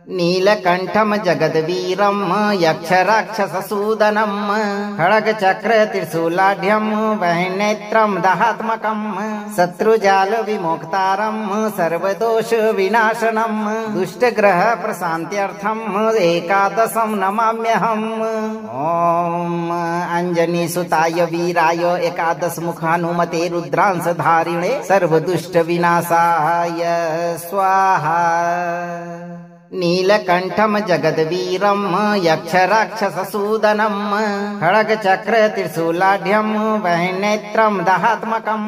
B: नीलकण्ठं जगद्वीरं यक्षराक्षससूदनं खड्गचक्रत्रिशूलाढ्यं वह्निनेत्रं दहात्मकं शत्रुजालविमोक्तारं सर्वदोषविनाशनं दुष्टग्रहप्रशान्त्यर्थम् एकादशं नमाम्यहम्। ॐ अञ्जनीसुताय वीराय एकादशमुखानुमते रुद्रांशधारिणे सर्वदुष्टविनाशाय स्वाहा। नीलकण्ठं जगद्वीरं यक्षराक्षससूदनं खड्गचक्रत्रिशूलाढ्यं वह्निनेत्रं दहात्मकं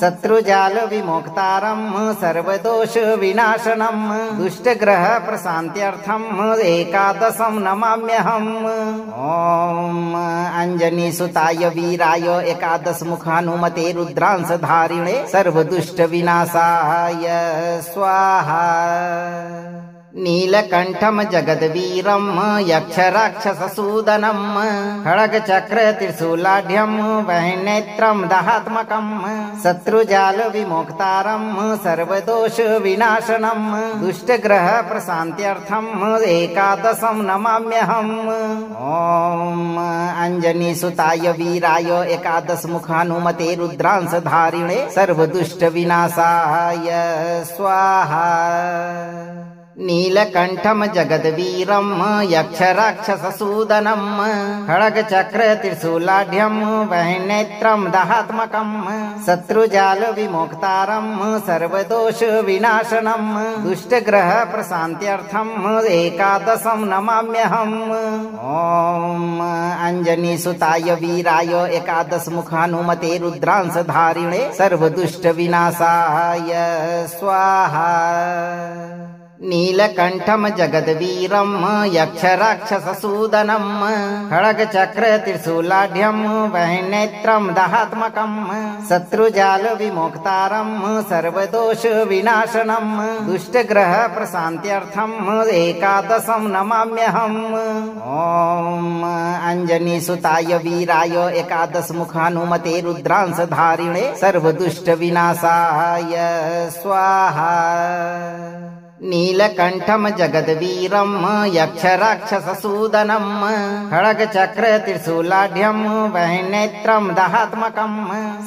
B: शत्रुजालविमोक्तारं सर्वदोषविनाशनं दुष्टग्रहप्रशान्त्यर्थं एकादशं नमाम्यहम्। ॐ अञ्जनीसुताय वीराय एकादशमुखानुमते रुद्रांशधारिणे सर्वदुष्टविनाशाय स्वाहा। नीलकण्ठं जगद्वीरं यक्षराक्षससूदनं खड्गचक्रत्रिशूलाढ्यं वह्निनेत्रं दहात्मकं शत्रुजालविमोक्तारं सर्वदोषविनाशनं दुष्टग्रहप्रशान्त्यर्थं एकादशं नमाम्यहम्। ॐ अञ्जनीसुताय वीराय एकादशमुखानुमते रुद्रांशधारिणे सर्वदुष्टविनाशाय स्वाहा। नीलकण्ठं जगद्वीरं यक्षराक्षससूदनं खड्गचक्रत्रिशूलाढ्यं वह्निनेत्रं दहात्मकं शत्रुजालविमोक्तारं सर्वदोषविनाशनं दुष्टग्रहप्रशान्त्यर्थं एकादशं नमाम्यहम्। ॐ अञ्जनीसुताय वीराय एकादशमुखानुमते रुद्रांशधारिणे सर्वदुष्टविनाशाय स्वाहा। नीलकण्ठं जगद्वीरं यक्षराक्षससूदनं खड्गचक्रत्रिशूलाढ्यं वह्निनेत्रं दहात्मकं शत्रुजालविमोक्तारं सर्वदोषविनाशनं दुष्टग्रहप्रशान्त्यर्थं एकादशं नमाम्यहम्। ॐ अञ्जनीसुताय वीराय एकादशमुखानुमते रुद्रांशधारिणे सर्वदुष्टविनाशाय स्वाहा। नीलकण्ठं जगद्वीरं यक्षराक्षससूदनं खड्गचक्रत्रिशूलाढ्यं वह्निनेत्रं दहात्मकं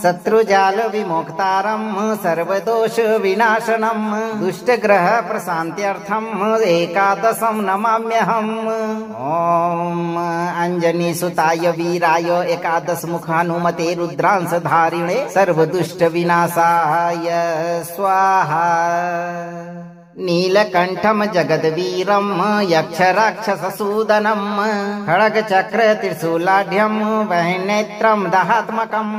B: शत्रुजालविमोक्तारं सर्वदोषविनाशनं दुष्टग्रहप्रशान्त्यर्थं एकादशं नमाम्यहम्। ॐ अञ्जनीसुताय वीराय एकादशमुखानुमते रुद्रांशधारिणे सर्वदुष्टविनाशाय स्वाहा। नीलकण्ठं जगद्वीरं यक्षराक्षससूदनं खड्गचक्रत्रिशूलाढ्यं वह्निनेत्रं दहात्मकं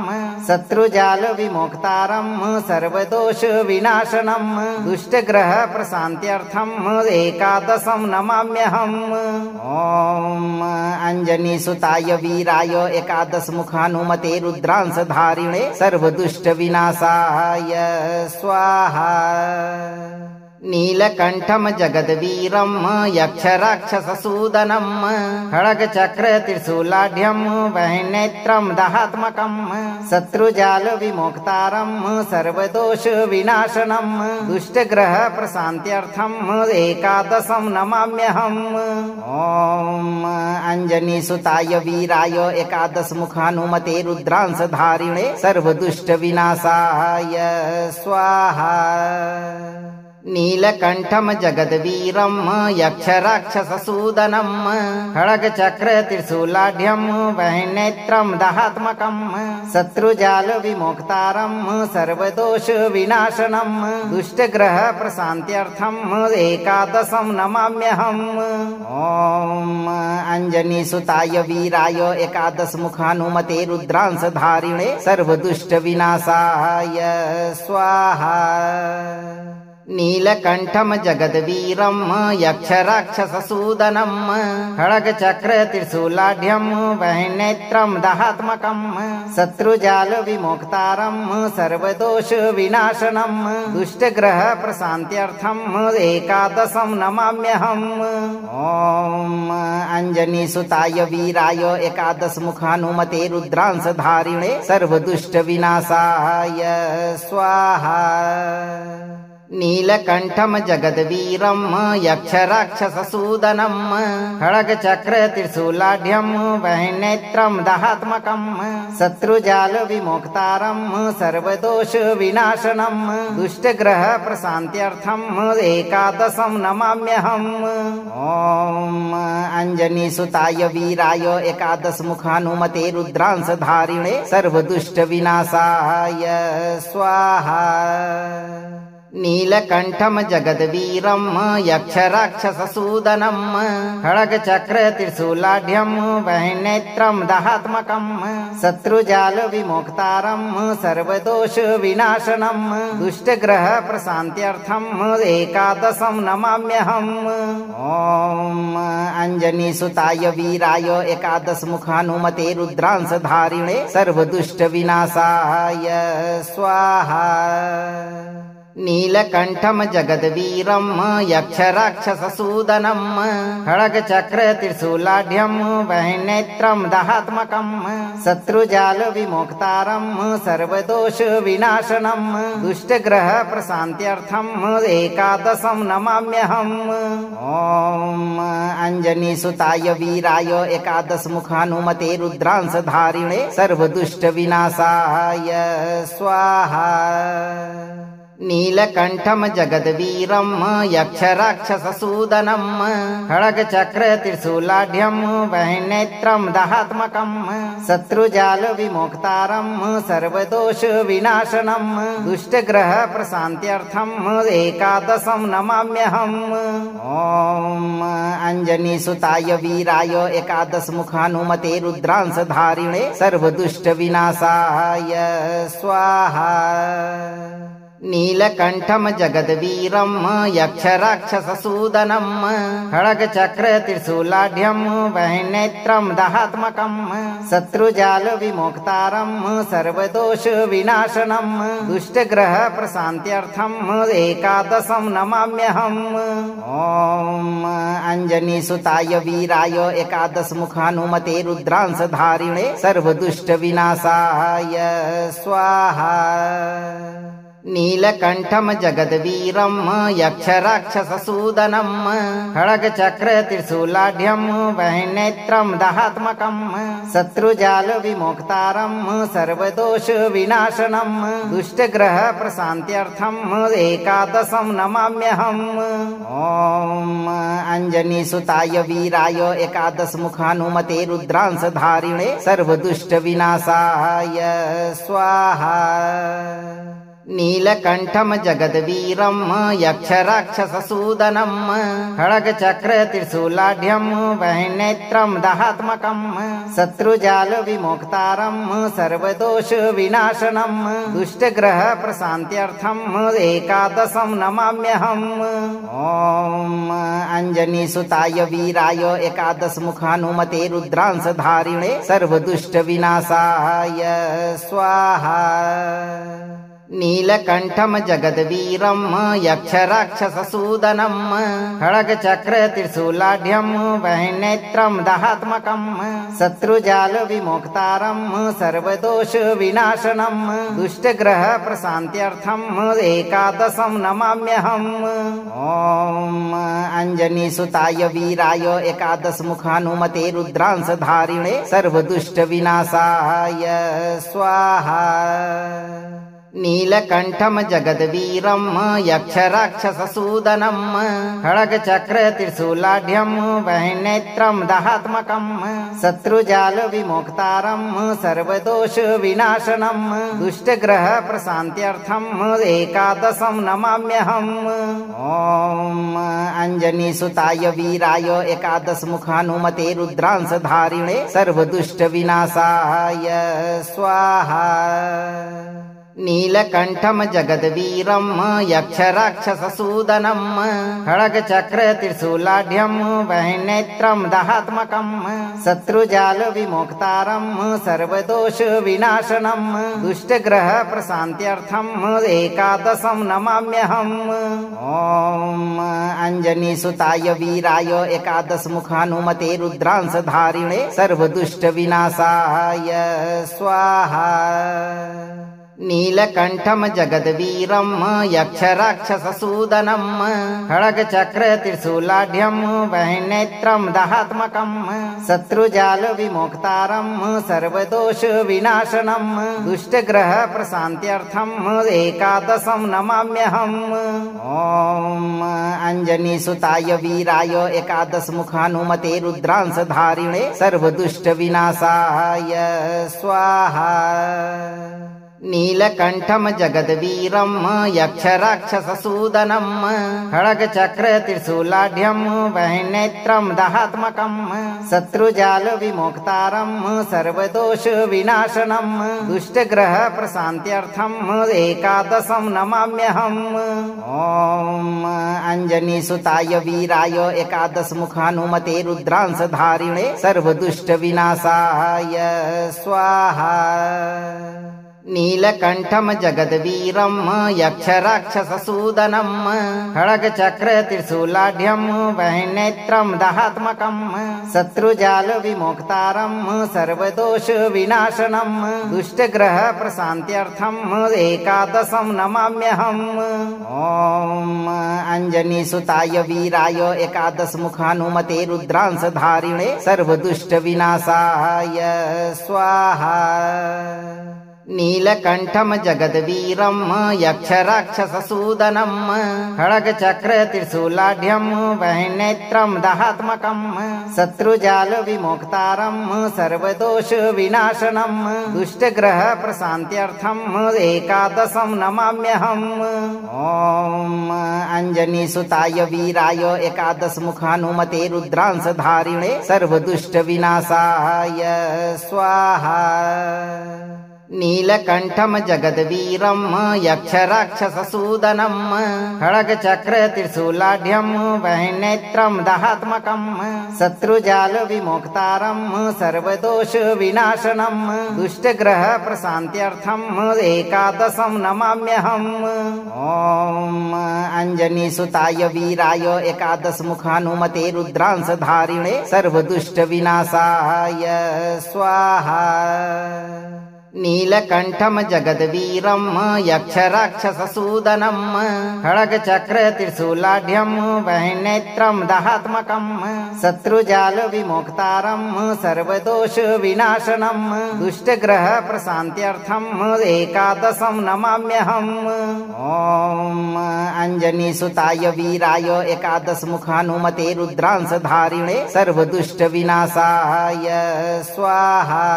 B: शत्रुजालविमोक्तारं सर्वदोषविनाशनं दुष्टग्रहप्रशान्त्यर्थं एकादशं नमाम्यहम्। ॐ अञ्जनीसुताय वीराय एकादशमुखानुमते रुद्रांशधारिणे सर्वदुष्टविनाशाय स्वाहा। नीलकण्ठं जगद्वीरं यक्षराक्षससूदनं खड्गचक्रत्रिशूलाढ्यं वह्निनेत्रं दहात्मकं शत्रुजालविमोक्तारं सर्वदोषविनाशनं दुष्टग्रहप्रशान्त्यर्थं एकादशं नमाम्यहम्। ॐ अञ्जनीसुताय वीराय एकादशमुखानुमते रुद्रांशधारिणे सर्वदुष्टविनाशाय स्वाहा। नीलकण्ठं जगद्वीरं यक्षराक्षससूदनं खड्गचक्रत्रिशूलाढ्यं वह्निनेत्रं दहात्मकं शत्रुजालविमोक्तारं सर्वदोषविनाशनं दुष्टग्रहप्रशान्त्यर्थं एकादशं नमाम्यहम्। ॐ अञ्जनीसुताय वीराय एकादशमुखानुमते रुद्रांशधारिणे सर्वदुष्टविनाशाय स्वाहा। नीलकण्ठं जगद्वीरं यक्षराक्षससूदनं खड्गचक्रत्रिशूलाढ्यं वह्निनेत्रं दहात्मकं शत्रुजालविमोक्तारं सर्वदोषविनाशनं दुष्टग्रहप्रशान्त्यर्थं एकादशं नमाम्यहम्। ॐ अञ्जनीसुताय वीराय एकादशमुखानुमते रुद्रांशधारिणे सर्वदुष्टविनाशाय स्वाहा। नीलकण्ठं जगद्वीरं यक्षराक्षससूदनं खड्गचक्रत्रिशूलाढ्यं वह्निनेत्रं दहात्मकं शत्रुजालविमोक्तारं सर्वदोषविनाशनं दुष्टग्रहप्रशान्त्यर्थं एकादशं नमाम्यहम्। ॐ अञ्जनीसुताय वीराय एकादशमुखानुमते रुद्रांशधारिणे सर्वदुष्टविनाशाय स्वाहा। नीलकण्ठं जगद्वीरं यक्षराक्षससूदनं खड्गचक्रत्रिशूलाढ्यं वह्निनेत्रं दहात्मकं शत्रुजालविमोक्तारं सर्वदोषविनाशनं दुष्टग्रहप्रशान्त्यर्थम् एकादशं नमाम्यहम्। ॐ अञ्जनीसुताय वीराय एकादशमुखानुमते रुद्रांशधारिणे सर्वदुष्टविनाशाय स्वाहा। नीलकण्ठं जगद्वीरं यक्षराक्षससूदनं खड्गचक्रत्रिशूलाढ्यं वह्निनेत्रं दहात्मकं शत्रुजालविमोक्तारं सर्वदोषविनाशनं दुष्टग्रहप्रशान्त्यर्थम् एकादशं नमाम्यहम्। ॐ अञ्जनीसुताय वीराय एकादशमुखानुमते रुद्रांशधारिणे सर्वदुष्टविनाशाय स्वाहा। नीलकण्ठं जगद्वीरं यक्षराक्षससूदनं खड्गचक्रत्रिशूलाढ्यं वह्निनेत्रं दहात्मकं शत्रुजालविमोक्तारं सर्वदोषविनाशनं दुष्टग्रहप्रशान्त्यर्थम् एकादशं नमाम्यहम्। ॐ अञ्जनीसुताय वीराय एकादशमुखानुमते रुद्रांशधारिणे सर्वदुष्टविनाशाय स्वाहा। नीलकण्ठं जगद्वीरं यक्षराक्षससूदनं खड्गचक्रत्रिशूलाढ्यं वह्निनेत्रं दहात्मकं शत्रुजालविमोक्तारं सर्वदोषविनाशनं दुष्टग्रहप्रशान्त्यर्थम् एकादशं नमाम्यहम्। ॐ अञ्जनीसुताय वीराय एकादशमुखानुमते रुद्रांशधारिणे सर्वदुष्टविनाशाय स्वाहा। नीलकण्ठं जगद्वीरं यक्षराक्षससूदनं खड्गचक्रत्रिशूलाढ्यं वह्निनेत्रं दहात्मकं शत्रुजालविमोक्तारं सर्वदोषविनाशनं दुष्टग्रहप्रशान्त्यर्थम् एकादशं नमाम्यहम्। ॐ अञ्जनीसुताय वीराय एकादशमुखानुमते रुद्रांशधारिणे सर्वदुष्टविनाशाय स्वाहा। नीलकण्ठं जगद्वीरं यक्षराक्षससूदनं खड्गचक्रत्रिशूलाढ्यं वह्निनेत्रं दहात्मकं शत्रुजालविमोक्तारं सर्वदोषविनाशनं दुष्टग्रहप्रशान्त्यर्थम् एकादशं नमाम्यहम्। ॐ अञ्जनीसुताय वीराय एकादशमुखानुमते रुद्रांशधारिणे सर्वदुष्टविनाशाय स्वाहा। नीलकण्ठं जगद्वीरं यक्षराक्षससूदनं खड्गचक्रत्रिशूलाढ्यं वह्निनेत्रं दहात्मकं शत्रुजालविमोक्तारं सर्वदोषविनाशनं दुष्टग्रहप्रशान्त्यर्थम् एकादशं नमाम्यहम्। ॐ अञ्जनीसुताय वीराय एकादशमुखानुमते रुद्रांशधारिणे सर्वदुष्टविनाशाय स्वाहा। नीलकण्ठं जगद्वीरं यक्षराक्षससूदनं खड्गचक्रत्रिशूलाढ्यं वह्निनेत्रं दहात्मकं शत्रुजालविमोक्तारं सर्वदोषविनाशनं दुष्टग्रहप्रशान्त्यर्थम् एकादशं नमाम्यहम्। ॐ अञ्जनीसुताय वीराय एकादशमुखानुमते रुद्रांशधारिणे सर्वदुष्टविनाशाय स्वाहा। नीलकण्ठं जगद्वीरं यक्षराक्षससूदनं खड्गचक्रत्रिशूलाढ्यं वह्निनेत्रं दहात्मकं शत्रुजालविमोक्तारं सर्वदोषविनाशनं दुष्टग्रहप्रशान्त्यर्थम् एकादशं नमाम्यहम्। ॐ अञ्जनीसुताय वीराय एकादशमुखानुमते रुद्रांशधारिणे सर्वदुष्टविनाशाय स्वाहा। नीलकण्ठं जगद्वीरं यक्षराक्षससूदनं खड्गचक्रत्रिशूलाढ्यं वह्निनेत्रं दहात्मकं शत्रुजालविमोक्तारं सर्वदोषविनाशनं दुष्टग्रहप्रशान्त्यर्थम् एकादशं नमाम्यहम्। ॐ अञ्जनीसुताय वीराय एकादशमुखानुमते रुद्रांशधारिणे सर्वदुष्टविनाशाय स्वाहा। नीलकण्ठं जगद्वीरं यक्षराक्षससूदनं खड्गचक्रत्रिशूलाढ्यं वह्निनेत्रं दहात्मकं शत्रुजालविमोक्तारं सर्वदोषविनाशनं दुष्टग्रहप्रशान्त्यर्थम् एकादशं नमाम्यहम्। ॐ अञ्जनीसुताय वीराय एकादशमुखानुमते रुद्रांशधारिणे सर्वदुष्टविनाशाय स्वाहा। नीलकण्ठं जगद्वीरं यक्षराक्षससूदनं खड्गचक्रत्रिशूलाढ्यं वह्निनेत्रं दहात्मकं शत्रुजालविमोक्तारं सर्वदोषविनाशनं दुष्टग्रहप्रशान्त्यर्थम् एकादशं नमाम्यहम्। ॐ अञ्जनीसुताय वीराय एकादशमुखानुमते रुद्रांशधारिणे सर्वदुष्टविनाशाय स्वाहा। नीलकण्ठं जगद्वीरं यक्षराक्षससूदनं खड्गचक्रत्रिशूलाढ्यं वह्निनेत्रं दहात्मकं शत्रुजालविमोक्तारं सर्वदोषविनाशनं दुष्टग्रहप्रशान्त्यर्थम् एकादशं नमाम्यहम्। ॐ अञ्जनीसुताय वीराय एकादशमुखानुमते रुद्रांशधारिणे सर्वदुष्टविनाशाय स्वाहा। नीलकण्ठं जगद्वीरं यक्षराक्षससूदनं खड्गचक्रत्रिशूलाढ्यं वह्निनेत्रं दहात्मकं शत्रुजालविमोक्तारं सर्वदोषविनाशनं दुष्टग्रहप्रशान्त्यर्थम् एकादशं नमाम्यहम्। ॐ अञ्जनीसुताय वीराय एकादशमुखानुमते रुद्रांशधारिणे सर्वदुष्टविनाशाय स्वाहा। नीलकण्ठं जगद्वीरं यक्षराक्षससूदनं खड्गचक्रत्रिशूलाढ्यं वह्निनेत्रं दहात्मकं शत्रुजालविमोक्तारं सर्वदोषविनाशनं दुष्टग्रहप्रशान्त्यर्थम् एकादशं नमाम्यहम्। ॐ अञ्जनीसुताय वीराय एकादशमुखानुमते रुद्रांशधारिणे सर्वदुष्टविनाशाय स्वाहा।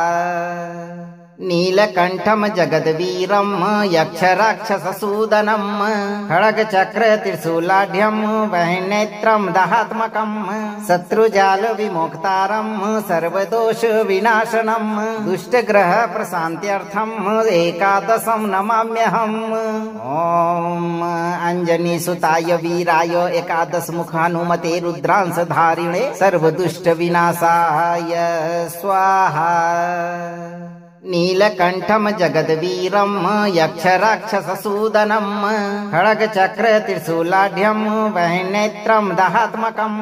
B: नीलकण्ठं जगद्वीरं यक्षराक्षससूदनं खड्गचक्रत्रिशूलाढ्यं वह्निनेत्रं दहात्मकं शत्रुजालविमोक्तारं सर्वदोषविनाशनं दुष्टग्रहप्रशान्त्यर्थम् एकादशं नमाम्यहम्। ॐ अञ्जनीसुताय वीराय एकादशमुखानुमते रुद्रांशधारिणे सर्वदुष्टविनाशाय स्वाहा। नीलकण्ठं जगद्वीरं यक्षराक्षससूदनं खड्गचक्रत्रिशूलाढ्यं वह्निनेत्रं दहात्मकं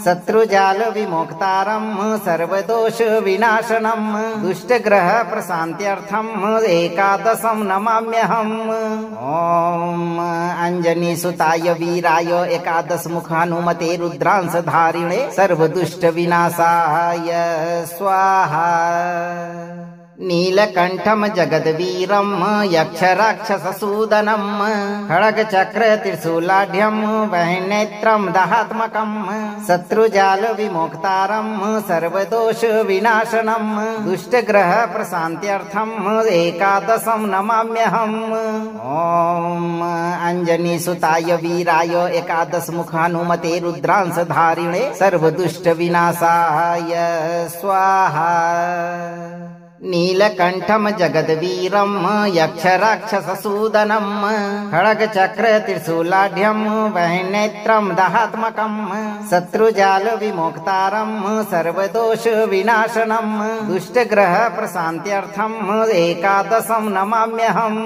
B: शत्रुजालविमोक्तारं सर्वदोषविनाशनं दुष्टग्रहप्रशान्त्यर्थम् एकादशं नमाम्यहम्। ॐ अञ्जनीसुताय वीराय एकादशमुखानुमते रुद्रांशधारिणे सर्वदुष्टविनाशाय स्वाहा। नीलकण्ठं जगद्वीरं यक्षराक्षससूदनं खड्गचक्रत्रिशूलाढ्यं वह्निनेत्रं दहात्मकं शत्रुजालविमोक्तारं सर्वदोषविनाशनं दुष्टग्रहप्रशान्त्यर्थम् एकादशं नमाम्यहम्। ॐ अञ्जनीसुताय वीराय एकादशमुखानुमते रुद्रांशधारिणे सर्वदुष्टविनाशाय स्वाहा। नीलकण्ठं जगद्वीरं यक्षराक्षससूदनं खड्गचक्रत्रिशूलाढ्यं वह्निनेत्रं दहात्मकं शत्रुजालविमोक्तारं सर्वदोषविनाशनं दुष्टग्रहप्रशान्त्यर्थम् एकादशं नमाम्यहम्।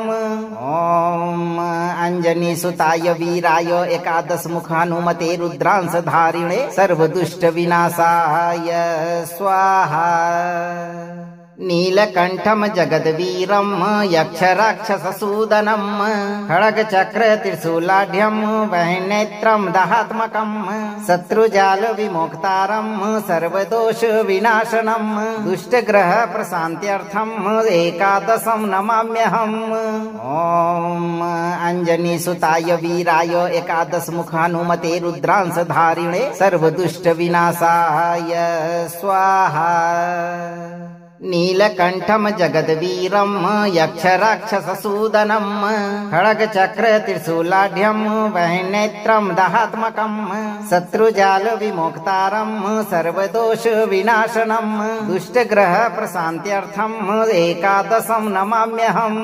B: ॐ अञ्जनीसुताय वीराय एकादशमुखानुमते रुद्रांशधारिणे सर्वदुष्टविनाशाय स्वाहा। नीलकण्ठं जगद्वीरं यक्षराक्षससूदनं खड्गचक्रत्रिशूलाढ्यं वह्निनेत्रं दहात्मकं शत्रुजालविमोक्तारं सर्वदोषविनाशनं दुष्टग्रहप्रशान्त्यर्थम् एकादशं नमाम्यहम्। ॐ अञ्जनीसुताय वीराय एकादशमुखानुमते रुद्रांशधारिणे सर्वदुष्टविनाशाय स्वाहा। नीलकण्ठं जगद्वीरं यक्षराक्षससूदनं खड्गचक्रत्रिशूलाढ्यं वह्निनेत्रं दहात्मकं शत्रुजालविमोक्तारं सर्वदोषविनाशनं दुष्टग्रहप्रशान्त्यर्थम् एकादशं नमाम्यहम्।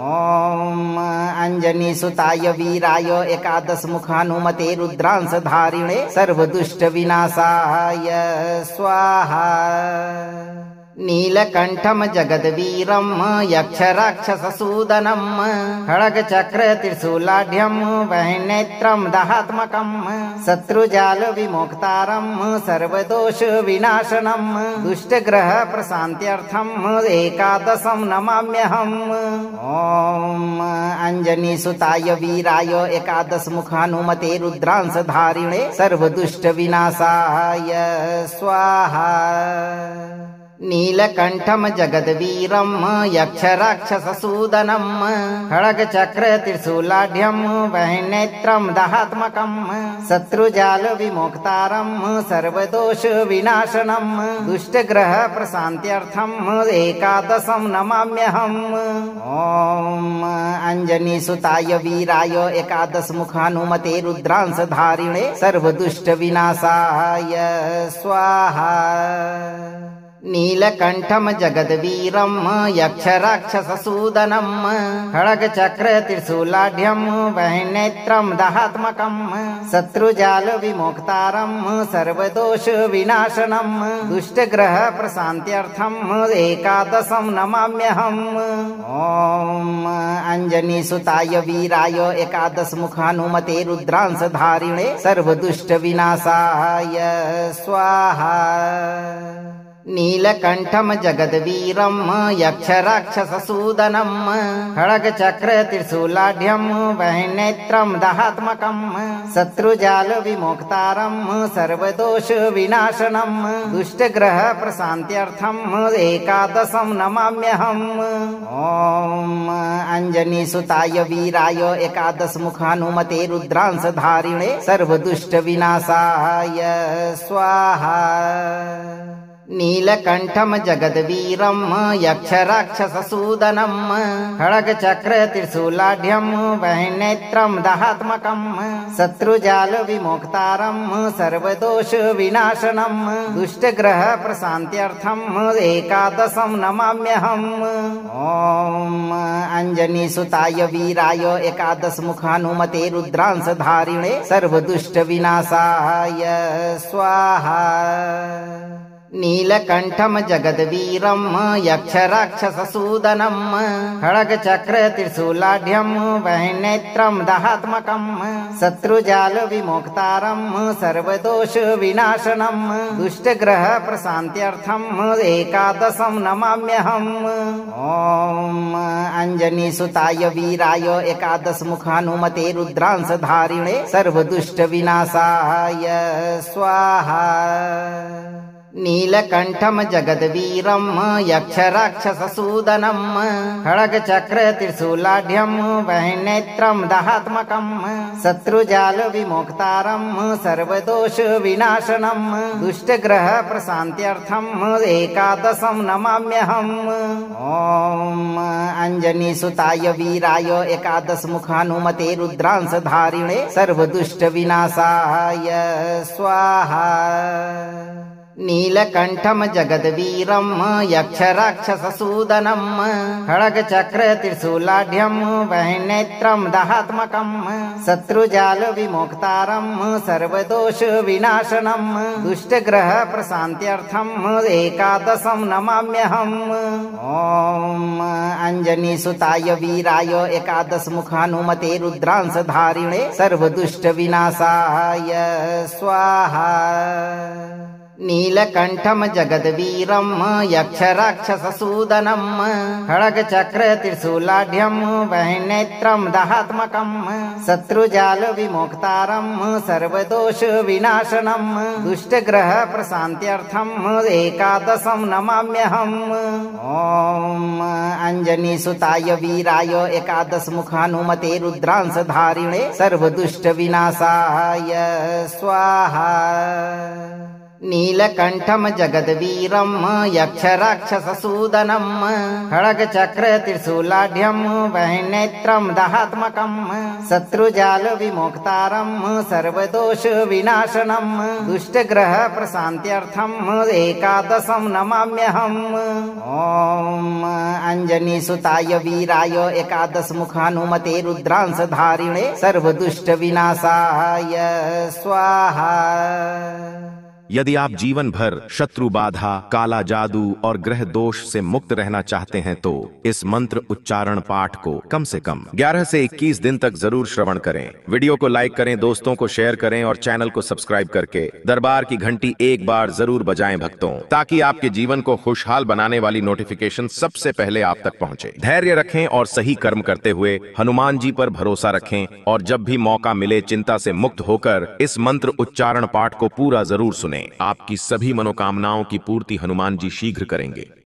B: ॐ अञ्जनीसुताय वीराय एकादशमुखानुमते रुद्रांशधारिणे सर्वदुष्टविनाशाय स्वाहा। नीलकण्ठं जगद्वीरं यक्षराक्षससूदनं खड्गचक्रत्रिशूलाढ्यं वह्निनेत्रं दहात्मकं शत्रुजालविमोक्तारं सर्वदोषविनाशनं दुष्टग्रहप्रशान्त्यर्थम् एकादशं नमाम्यहम्। ॐ अञ्जनीसुताय वीराय एकादशमुखानुमते रुद्रांशधारिणे सर्वदुष्टविनाशाय स्वाहा। नीलकण्ठं जगद्वीरं यक्षराक्षससूदनं खड्गचक्रत्रिशूलाढ्यं वह्निनेत्रं दहात्मकं शत्रुजालविमोक्तारं सर्वदोषविनाशनं दुष्टग्रहप्रशान्त्यर्थम् एकादशं नमाम्यहम्। ॐ अञ्जनीसुताय वीराय एकादशमुखानुमते रुद्रांशधारिणे सर्वदुष्टविनाशाय स्वाहा। नीलकण्ठं जगद्वीरं यक्षराक्षससूदनं खड्गचक्रत्रिशूलाढ्यं वह्निनेत्रं दहात्मकं शत्रुजालविमोक्तारं सर्वदोषविनाशनं दुष्टग्रहप्रशान्त्यर्थम् एकादशं नमाम्यहम्। ॐ अञ्जनीसुताय वीराय एकादशमुखानुमते रुद्रांशधारिणे सर्वदुष्टविनाशाय स्वाहा। नीलकण्ठं जगद्वीरं यक्षराक्षससूदनं खड्गचक्रत्रिशूलाढ्यं वह्निनेत्रं दहात्मकं शत्रुजालविमोक्तारं सर्वदोषविनाशनं दुष्टग्रहप्रशान्त्यर्थम् एकादशं नमाम्यहम्। ॐ अञ्जनीसुताय वीराय एकादशमुखानुमते रुद्रांशधारिणे सर्वदुष्टविनाशाय स्वाहा। नीलकण्ठं जगद्वीरं यक्षराक्षससूदनं खड्गचक्रत्रिशूलाढ्यं वह्निनेत्रं दहात्मकं शत्रुजालविमोक्तारं सर्वदोषविनाशनं दुष्टग्रहप्रशान्त्यर्थम् एकादशं नमाम्यहम्। ॐ अञ्जनीसुताय वीराय एकादशमुखानुमते रुद्रांशधारिणे सर्वदुष्टविनाशाय स्वाहा। नीलकण्ठं जगद्वीरं यक्षराक्षससूदनं खड्गचक्रत्रिशूलाढ्यं वह्निनेत्रं दहात्मकं शत्रुजालविमोक्तारं सर्वदोषविनाशनं दुष्टग्रहप्रशान्त्यर्थम् एकादशं नमाम्यहम्। ॐ अञ्जनीसुताय वीराय एकादशमुखानुमते रुद्रांशधारिणे सर्वदुष्टविनाशाय स्वाहा। नीलकण्ठं जगद्वीरं यक्षराक्षससूदनं खड्गचक्रत्रिशूलाढ्यं वह्निनेत्रं दहात्मकं शत्रुजालविमोक्तारं सर्वदोषविनाशनं दुष्टग्रहप्रशान्त्यर्थम् एकादशं नमाम्यहम्। ॐ अञ्जनीसुताय वीराय एकादशमुखानुमते रुद्रांशधारिणे सर्वदुष्टविनाशाय स्वाहा। नीलकण्ठं जगद्वीरं यक्षराक्षससूदनं खड्गचक्रत्रिशूलाढ्यं वह्निनेत्रं दहात्मकं शत्रुजालविमोक्तारं सर्वदोषविनाशनं दुष्टग्रहप्रशान्त्यर्थम् एकादशं नमाम्यहम्। ॐ अञ्जनीसुताय वीराय एकादशमुखानुमते रुद्रांशधारिणे सर्वदुष्टविनाशाय स्वाहा। नीलकण्ठं जगद्वीरं यक्षराक्षससूदनं खड्गचक्रत्रिशूलाढ्यं वह्निनेत्रं दहात्मकं शत्रुजालविमोक्तारं सर्वदोषविनाशनं दुष्टग्रहप्रशान्त्यर्थम् एकादशं नमाम्यहम्। ॐ अञ्जनीसुताय वीराय एकादशमुखानुमते रुद्रांशधारिणे सर्वदुष्टविनाशाय स्वाहा। नीलकण्ठं जगद्वीरं यक्षराक्षससूदनं खड्गचक्र त्रिशूलाढ्यं वह्निनेत्रं दहात्मकं शत्रुजालविमोक्तारं सर्वदोषविनाशनं दुष्टग्रह प्रशान्त्यर्थं एकादशं नमाम्यहम्। ॐ अञ्जनीसुताय वीराय एकादशमुखानुमते रुद्रांशधारिणे सर्वदुष्टविनाशाय स्वाहा।
C: यदि आप जीवन भर शत्रु बाधा, काला जादू और ग्रह दोष से मुक्त रहना चाहते हैं तो इस मंत्र उच्चारण पाठ को कम से कम 11 से 21 दिन तक जरूर श्रवण करें। वीडियो को लाइक करें, दोस्तों को शेयर करें और चैनल को सब्सक्राइब करके दरबार की घंटी एक बार जरूर बजाएं भक्तों, ताकि आपके जीवन को खुशहाल बनाने वाली नोटिफिकेशन सबसे पहले आप तक पहुंचे। धैर्य रखें और सही कर्म करते हुए हनुमान जी पर भरोसा रखें और जब भी मौका मिले चिंता से मुक्त होकर इस मंत्र उच्चारण पाठ को पूरा जरूर सुनें। आपकी सभी मनोकामनाओं की पूर्ति हनुमान जी शीघ्र करेंगे।